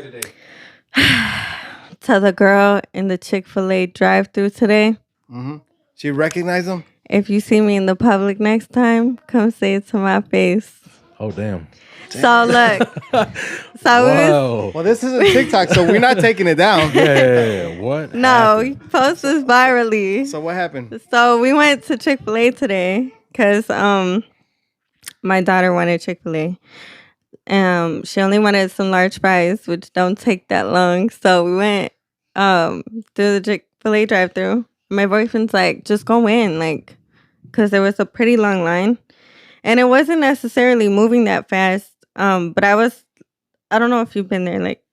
To the girl in the Chick-fil-A drive-thru today. Mm-hmm. She recognize him? If you see me in the public next time, come say it to my face. Oh, damn. So look. Well, this isn't TikTok, so we're not taking it down. Yeah. What? No, we post this virally. So what happened? So we went to Chick-fil-A today because my daughter wanted Chick-fil-A. She only wanted some large fries, which don't take that long. So we went through the Chick-fil-A drive-thru. My boyfriend's like, just go in, like, because there was a pretty long line. And it wasn't necessarily moving that fast. But I don't know if you've been there, like.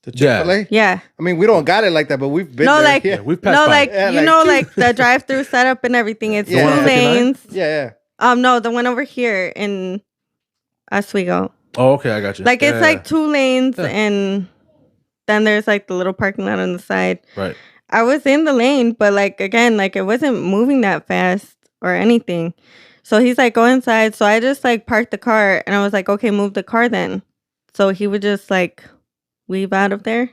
The Chick-fil-A? Yeah. I mean, we don't got it like that, but we've been there. Like, yeah. We've passed by. Like, like the drive-thru setup and everything. It's 2 lanes. Yeah. No, the one over here in Oswego. Oh, okay, I got you. Like, it's like 2 lanes, and then there's like the little parking lot on the side. Right. I was in the lane, but like, again, like, it wasn't moving that fast or anything. So he's like, go inside. So I just like parked the car, and I was like, okay, move the car then. So he would just like weave out of there.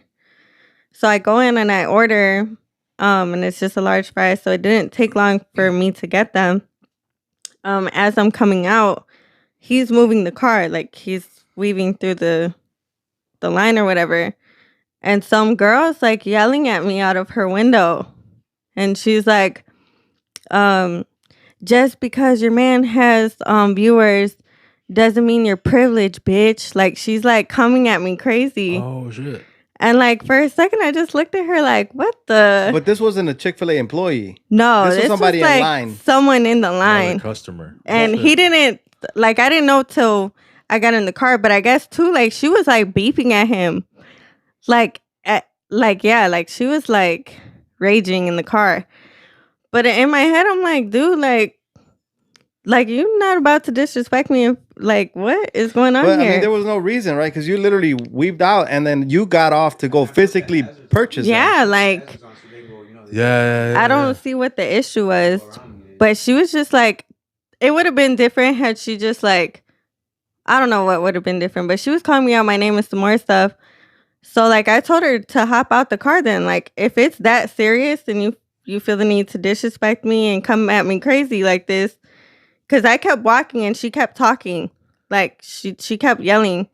So I go in and I order, and it's just a large fry. So it didn't take long for me to get them. As I'm coming out, he's moving the car, like he's weaving through the line or whatever. And some girl's like yelling at me out of her window. And she's like, just because your man has viewers doesn't mean you're privileged, bitch. Like, she's like coming at me crazy. Oh, shit. And like, for a second, I just looked at her like, what the? But this wasn't a Chick-fil-A employee. No, this was somebody was like in line. Someone in the line. Customer. And he didn't, like, I didn't know till I got in the car. But I guess, too, like, she was like beeping at him. Like, she was like raging in the car. But in my head, I'm like, dude, like you're not about to disrespect me. Like, what is going on here? I mean, there was no reason, right? Because you literally weaved out, and then you got off to go physically purchase. Yeah, like, I don't see what the issue was, but she was just like, it would have been different had she just like, I don't know what would have been different, but she was calling me out my name and some more stuff. So like, I told her to hop out the car. Then, like, if it's that serious and you feel the need to disrespect me and come at me crazy like this. Because I kept walking and she kept talking. Like, she kept yelling.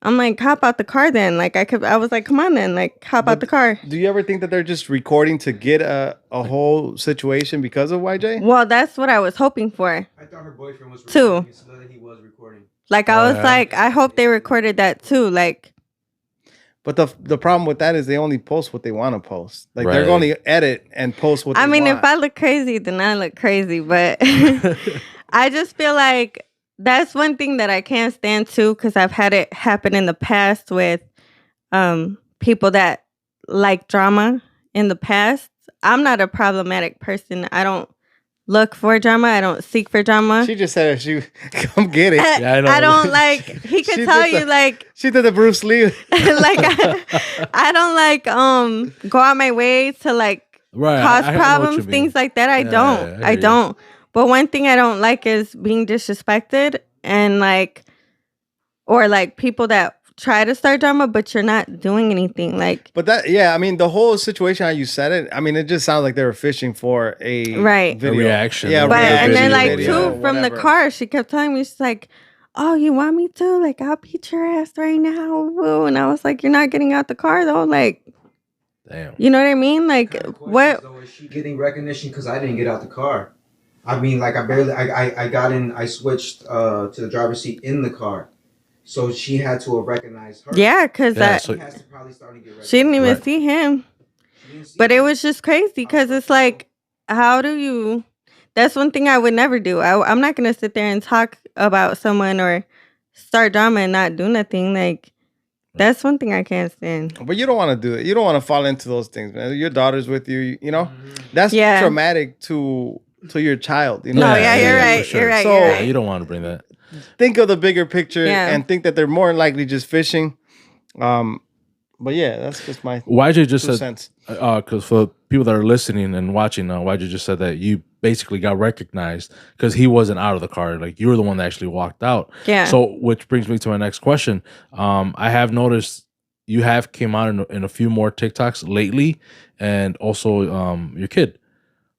I'm like, hop out the car then. Like, I was like, come on then. Like, hop out the car. Do you ever think that they're just recording to get a whole situation because of YJ? Well, that's what I was hoping for. I thought her boyfriend was recording too. So that he was recording. Like, I was like, I hope they recorded that too. Like. But the problem with that is they only post what they want to post. Like, they're going to edit and post what they want. I mean, if I look crazy, then I look crazy. But I just feel like that's one thing that I can't stand too, because I've had it happen in the past with people that like drama in the past. I'm not a problematic person. I don't look for drama. I don't seek for drama. She just said she come get it. Yeah, I know. I don't like. He could tell you like she did the Bruce Lee. Like I don't like go out my way to like cause problems, things like that. I don't. I don't. But one thing I don't like is being disrespected and like, or like people that try to start drama, but you're not doing anything. Like, but that, yeah, I mean, the whole situation how you said it, I mean, it just sounds like they were fishing for a video. A reaction. Yeah, but and then like video, too from the car, she kept telling me, she's like, "Oh, you want me to? Like, I'll beat your ass right now." Woo. And I was like, "You're not getting out the car though." Like, Damn. You know what I mean? Like, what? Though, is she getting recognition? Because I didn't get out the car. I mean, like, I got in, I switched to the driver's seat in the car. So she had to have recognized her. Yeah, because she didn't even see him. But it was just crazy because it's like, how do you... That's one thing I would never do. I'm not going to sit there and talk about someone or start drama and not do nothing. Like, that's one thing I can't stand. But you don't want to do it. You don't want to fall into those things, man. Your daughter's with you, you know? That's traumatic to your child. You know? No, you're right. Sure. You're right. So you're right. you don't want to bring that. Think of the bigger picture and think that they're more likely just fishing. But yeah, that's just my YJ just said, sense. Because for people that are listening and watching, YJ just said that you basically got recognized because he wasn't out of the car. Like, you were the one that actually walked out. Yeah. So, which brings me to my next question. I have noticed you have came out in a few more TikToks lately, and also your kid.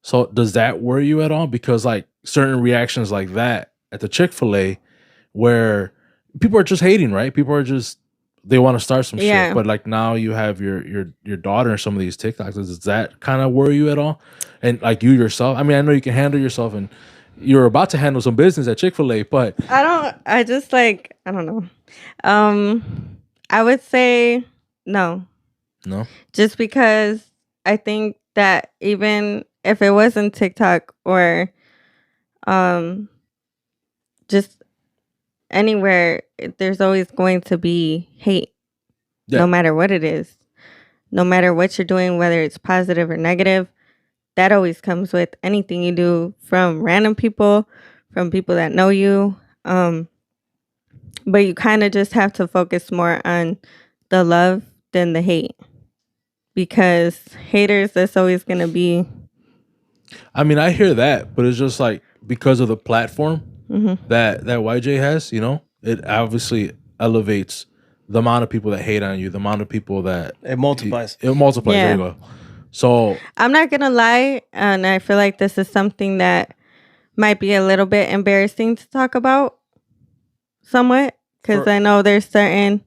So, does that worry you at all? Because like certain reactions like that at the Chick-fil-A, where people are just hating, right? People are just... They want to start some shit, but like now you have your daughter in some of these TikToks. Does that kind of worry you at all? And like you yourself, I mean, I know you can handle yourself, and you're about to handle some business at Chick-fil-A, but I don't know. I would say no. No, just because I think that even if it wasn't TikTok or just anywhere, there's always going to be hate, no matter what it is, no matter what you're doing, whether it's positive or negative. That always comes with anything you do, from random people, from people that know you. But you kind of just have to focus more on the love than the hate, because haters, that's always going to be... I mean, I hear that, but it's just like because of the platform that YJ has, you know, it obviously elevates the amount of people that hate on you, the amount of people that... It multiplies. It multiplies, there you go. So... I'm not going to lie, and I feel like this is something that might be a little bit embarrassing to talk about, somewhat, because I know there's certain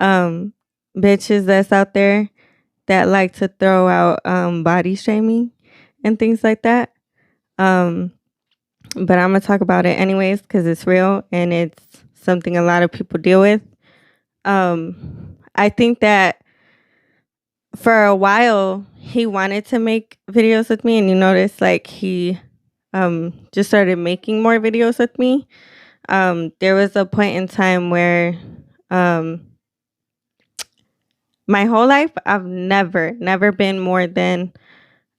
bitches that's out there that like to throw out body shaming and things like that. But I'm going to talk about it anyways because it's real and it's something a lot of people deal with. I think that for a while, he wanted to make videos with me, and you notice like he just started making more videos with me. There was a point in time where my whole life, I've never been more than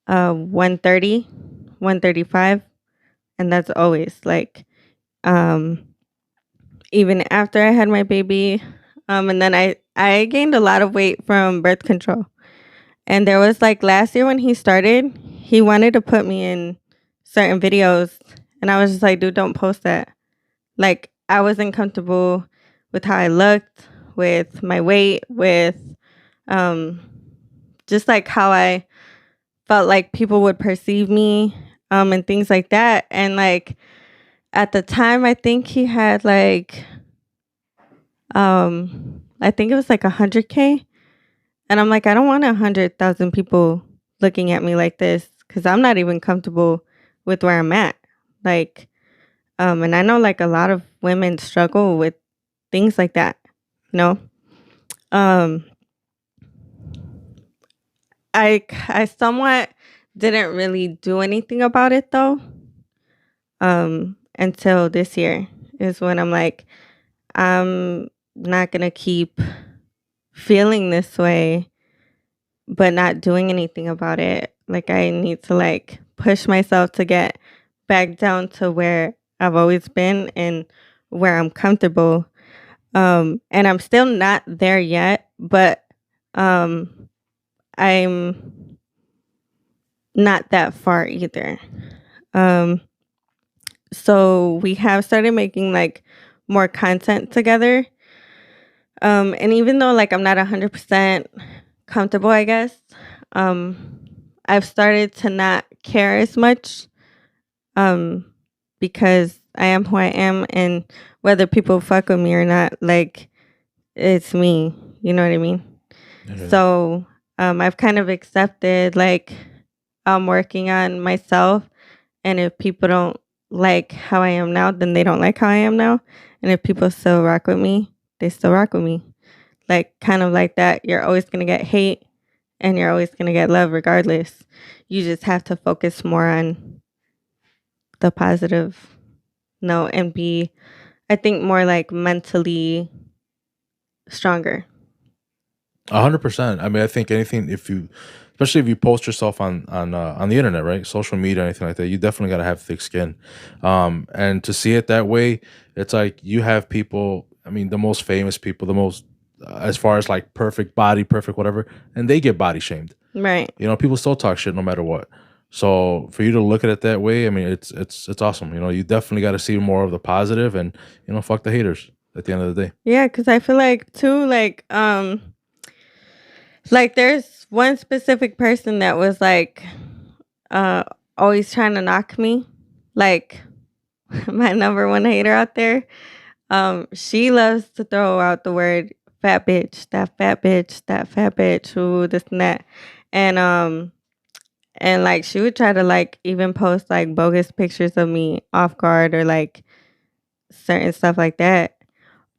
130, 135. And that's always like, even after I had my baby. And then I gained a lot of weight from birth control. And there was like last year when he started, he wanted to put me in certain videos. And I was just like, dude, don't post that. Like, I wasn't comfortable with how I looked, with my weight, with just like how I felt like people would perceive me, and things like that. And like at the time, I think he had like, I think it was like 100K. And I'm like, I don't want 100,000 people looking at me like this, because I'm not even comfortable with where I'm at. Like, and I know like a lot of women struggle with things like that, you know? I somewhat didn't really do anything about it though, until this year is when I'm like, I'm not gonna keep feeling this way but not doing anything about it. Like, I need to like push myself to get back down to where I've always been and where I'm comfortable. And I'm still not there yet, but I'm not that far either. So we have started making like more content together. And even though like I'm not 100% comfortable, I guess, I've started to not care as much, because I am who I am, and whether people fuck with me or not, like, it's me, you know what I mean? Yeah. So I've kind of accepted like I'm working on myself, and if people don't like how I am now, then they don't like how I am now. And if people still rock with me, they still rock with me. Like kind of like that. You're always gonna get hate, and you're always gonna get love regardless. You just have to focus more on the positive note and be, I think, more like mentally stronger. 100%. I mean, I think anything, especially if you post yourself on the internet, right, social media, anything like that, you definitely got to have thick skin. And to see it that way, it's like you have people. I mean, the most famous people, the most as far as like perfect body, perfect whatever, and they get body shamed. Right. You know, people still talk shit no matter what. So for you to look at it that way, I mean, it's awesome. You know, you definitely got to see more of the positive, and fuck the haters at the end of the day. Yeah, because I feel like too, like there's one specific person that was like always trying to knock me. Like my number one hater out there. She loves to throw out the word fat bitch, that fat bitch, that fat bitch, ooh, this and that. And like she would try to like even post like bogus pictures of me off guard or like certain stuff like that.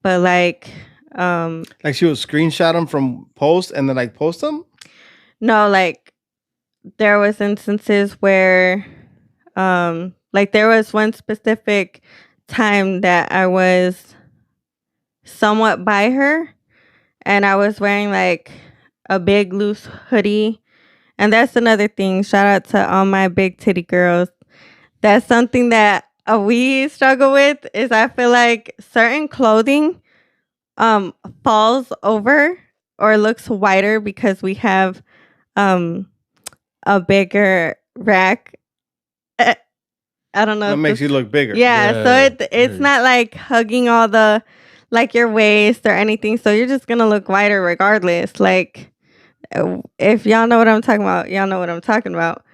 But like she would screenshot them from posts and then like post them. No, like there was instances where like there was one specific time that I was somewhat by her, and I was wearing like a big loose hoodie. And that's another thing. Shout out to all my big titty girls. That's something that we struggle with, is I feel like certain clothing falls over or looks wider because we have a bigger rack. I don't know. That makes you look bigger. Yeah, so it's not like hugging all the like your waist or anything. So you're just gonna look wider regardless. Like if y'all know what I'm talking about, y'all know what I'm talking about.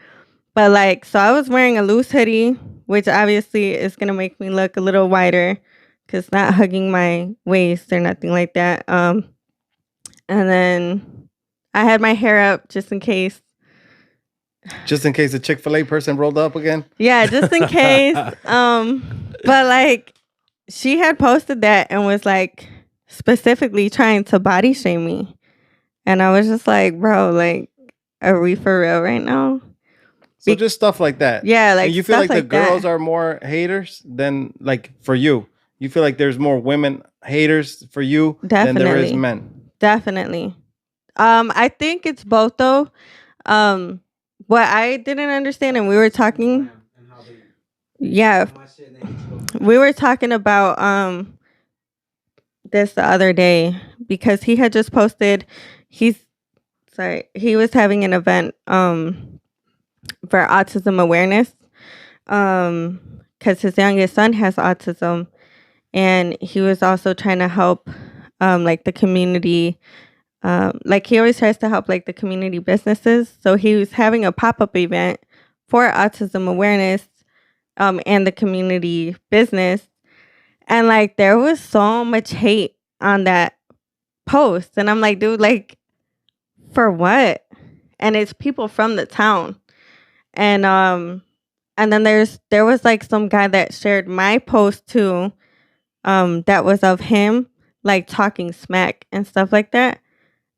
But like, so I was wearing a loose hoodie, which obviously is gonna make me look a little wider because not hugging my waist or nothing like that. And then I had my hair up just in case. Just in case the Chick-fil-A person rolled up again? Yeah, just in case. But like she had posted that and was like specifically trying to body shame me. And I was just like, bro, like, are we for real right now? So just stuff like that. Yeah, like, and you feel like the girls are more haters than like for you? You feel like there's more women haters for you than there is men? Definitely. I think it's both though. What I didn't understand, and we were talking. Yeah, we were talking about this the other day because he had just posted. He was having an event for autism awareness because his youngest son has autism, and he was also trying to help like the community. Like he always tries to help like the community businesses. So he was having a pop-up event for autism awareness and the community business. And like there was so much hate on that post. And I'm like, dude, like for what? And it's people from the town. And then there was like some guy that shared my post too, that was of him like talking smack and stuff like that.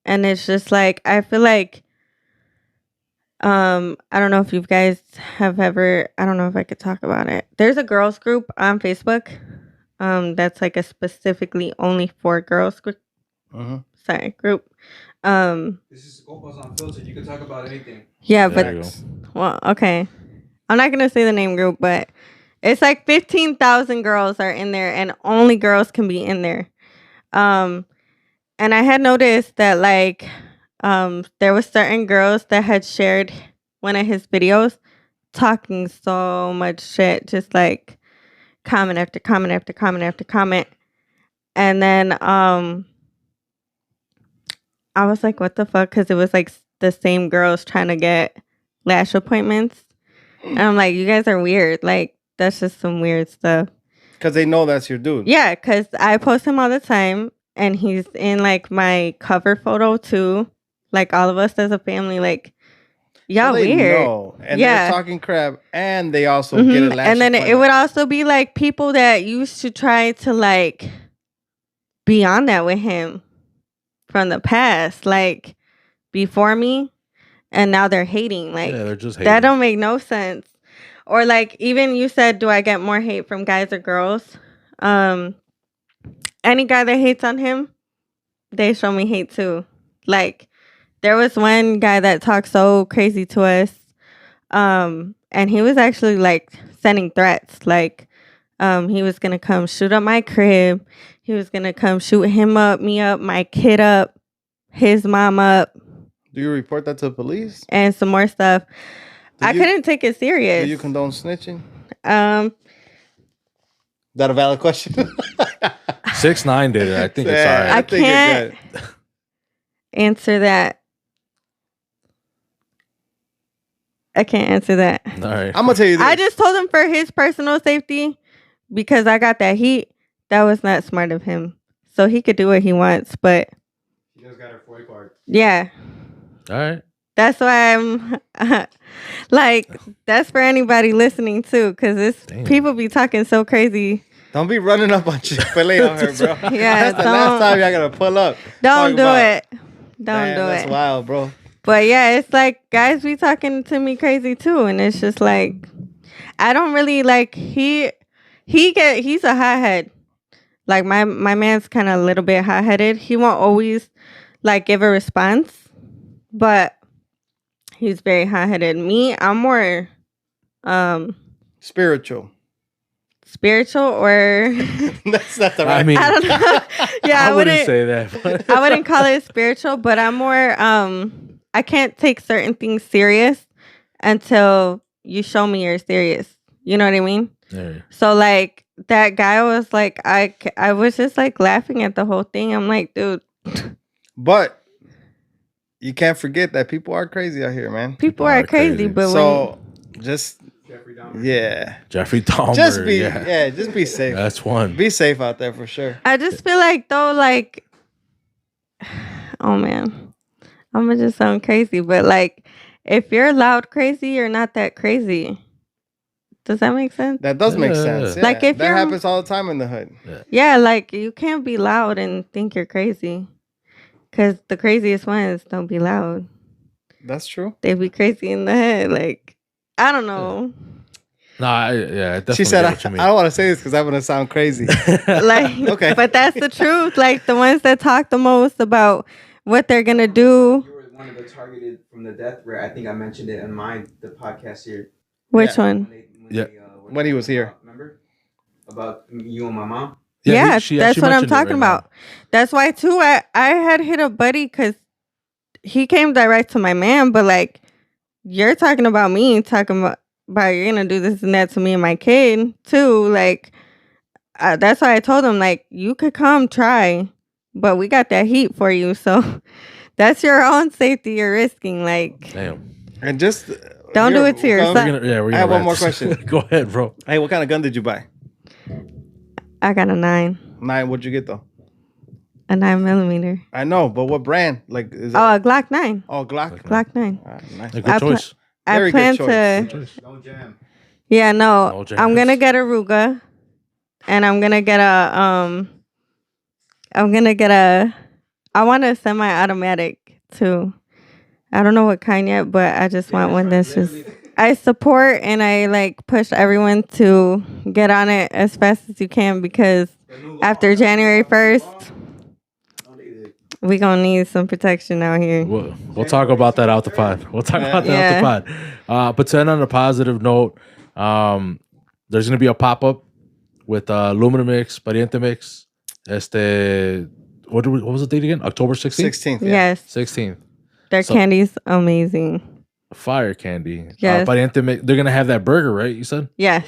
And it's just like, I feel like, I don't know if you guys have ever, I don't know if I could talk about it. There's a girls group on Facebook. That's like a specifically only for girls group. Group. This is Compas Unfiltered. You can talk about anything. Yeah, but well, okay. I'm not gonna say the name group, but it's like 15,000 girls are in there, and only girls can be in there. And I had noticed that like there was certain girls that had shared one of his videos talking so much shit, just like comment after comment after comment after comment. And then I was like, what the fuck? Because it was like the same girls trying to get lash appointments. And I'm like, you guys are weird. Like, that's just some weird stuff. Because they know that's your dude. Yeah, because I post him all the time. And he's in like my cover photo too. like all of us as a family, like y'all So they weird. know, and they're talking crap, and they also get a lash. And then it would also be like people that used to try to like be on that with him from the past, like before me, and now they're hating. Like, they're just hating. That don't make no sense. Or like, even you said, do I get more hate from guys or girls? Any guy that hates on him, they show me hate too. Like, there was one guy that talked so crazy to us, and he was actually like sending threats. Like, he was gonna come shoot up my crib. He was gonna come shoot him up, me up, my kid up, his mom up. Do you report that to the police? And some more stuff. I couldn't take it serious. Do you condone snitching? That a valid question? 6ix9ine did it. I think it's all right. I can't answer that. I can't answer that. All right. I'm gonna tell you this. I just told him for his personal safety, because I got that heat. That was not smart of him. So he could do what he wants, but he just got her FOI card. Yeah. All right. That's why I'm like, that's for anybody listening too, because people be talking so crazy. Don't be running up on Chick-fil-A on her, bro. Yeah, that's the last time y'all gotta pull up. Don't do it. Don't do it. That's wild, bro. But yeah, it's like guys be talking to me crazy too, and it's just like I don't really like he's a hothead. Like my man's kind of a little bit hot-headed. He won't always like give a response, but he's very hot-headed. Me, I'm more spiritual or that's not the right. I mean, I don't know. Yeah, I wouldn't say that. But I wouldn't call it spiritual, but I'm more I can't take certain things serious until you show me you're serious. You know what I mean? Yeah. So like that guy was like, I was just like laughing at the whole thing. I'm like, dude. But you can't forget that people are crazy out here, man. People are crazy, but so just Jeffrey Dahmer. Yeah. Jeffrey Dahmer. Just be safe. That's one. Be safe out there for sure. I just feel like though, like, oh man, I'm gonna just sound crazy, but like, if you're loud crazy, you're not that crazy. Does that make sense? That does make sense. Yeah. Like if that happens all the time in the hood. Yeah, like you can't be loud and think you're crazy, because the craziest ones don't be loud. That's true. They be crazy in the head. Like I don't know. No, definitely. She said, I don't want to say this because I'm going to sound crazy. Like, okay. But that's the truth. Like, the ones that talk the most about what they're going to do. You were one of the targeted from the death where I think I mentioned it in the podcast here. Which one? When he was here. Remember? About you and my mom? Yeah, that's what I'm talking about. That's why, too, I had hit a buddy because he came direct to my man, but, like, you're talking about me, talking about you're gonna do this and that to me and my kid too. Like that's why I told him, like, you could come try, but we got that heat for you, so that's your own safety you're risking. Like, damn. And just don't do it to yourself. I have one more question. Go ahead, bro. Hey, what kind of gun did you buy? I got a 9. 9. What'd you get though? A 9mm. I know, but what brand? Like, is a Glock 9. Oh, Glock. Glock 9. Nice. A good choice. I plan to. Don't jam. Yeah, no. I'm gonna get a Ruger, and I'm gonna get a I want a semi-automatic too. I don't know what kind yet, but I just want one that's just. I support and I like push everyone to get on it as fast as you can, because after January 1st. We're going to need some protection out here. We'll talk about that out the pod. We'll talk about that out the pod. But to end on a positive note, there's going to be a pop-up with Lumina Mix, Pariente Mix. What was the date again? October 16th? 16th, Yes. 16th. Their candy's amazing. Fire candy. Yes. Pariente Mix. They're going to have that burger, right? You said? Yes.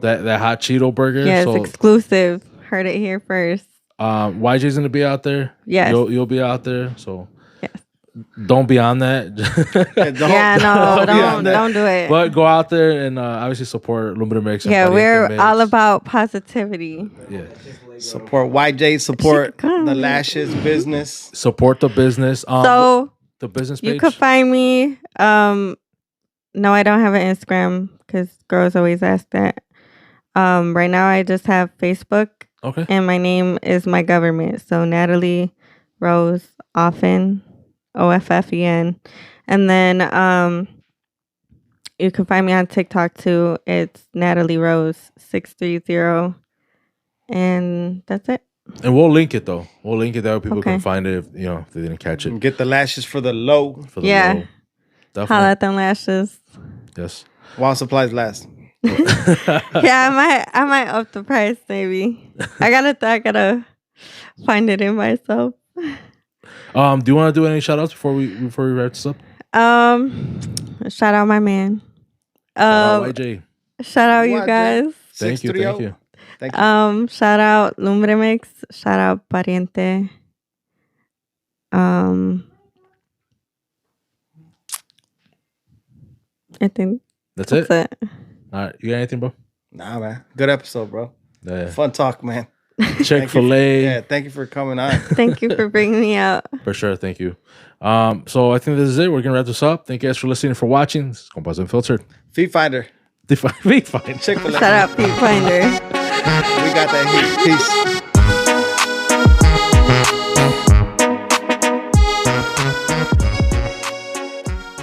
That hot Cheeto burger? Yes, exclusive. Heard it here first. YJ's gonna be out there. Yes. You'll be out there. So yes. Don't be on that. don't do it. But go out there and obviously support Lumina Mix. Yeah, we're all about positivity. Yeah. Support YJ. Support the Lashes business. Support the business. So The business page? You could find me. No, I don't have an Instagram because girls always ask that. Right now, I just have Facebook. Okay. And my name is my government. So Natalie Rose Offen, Offen. And then you can find me on TikTok too. It's Natalie Rose 630. And that's it. And we'll link it though. We'll link it that way people Okay. can find it if they didn't catch it. Get the lashes for the low. For the Yeah. low. Definitely. Holla at them lashes. Yes. While supplies last. Yeah, I might up the price maybe. I gotta find it in myself. Do you want to do any shout outs before we wrap this up? Shout out my man. Shout out YJ. Shout out you YJ. guys. Thank you. Thank you. Thank you. Shout out Lumbremix. Shout out Pariente. I think That's that's it. it. All right. You got anything, bro? Nah, man. Good episode, bro. Yeah. Fun talk, man. Chick-fil-A. Yeah, thank you for coming on. Thank you for bringing me out. For sure. Thank you. So I think this is it. We're gonna wrap this up. Thank you guys for listening and for watching. This is Compas Unfiltered. Feet Finder. Feet Finder. Chick-fil-A. Shout out Pete Finder. We got that heat. Peace.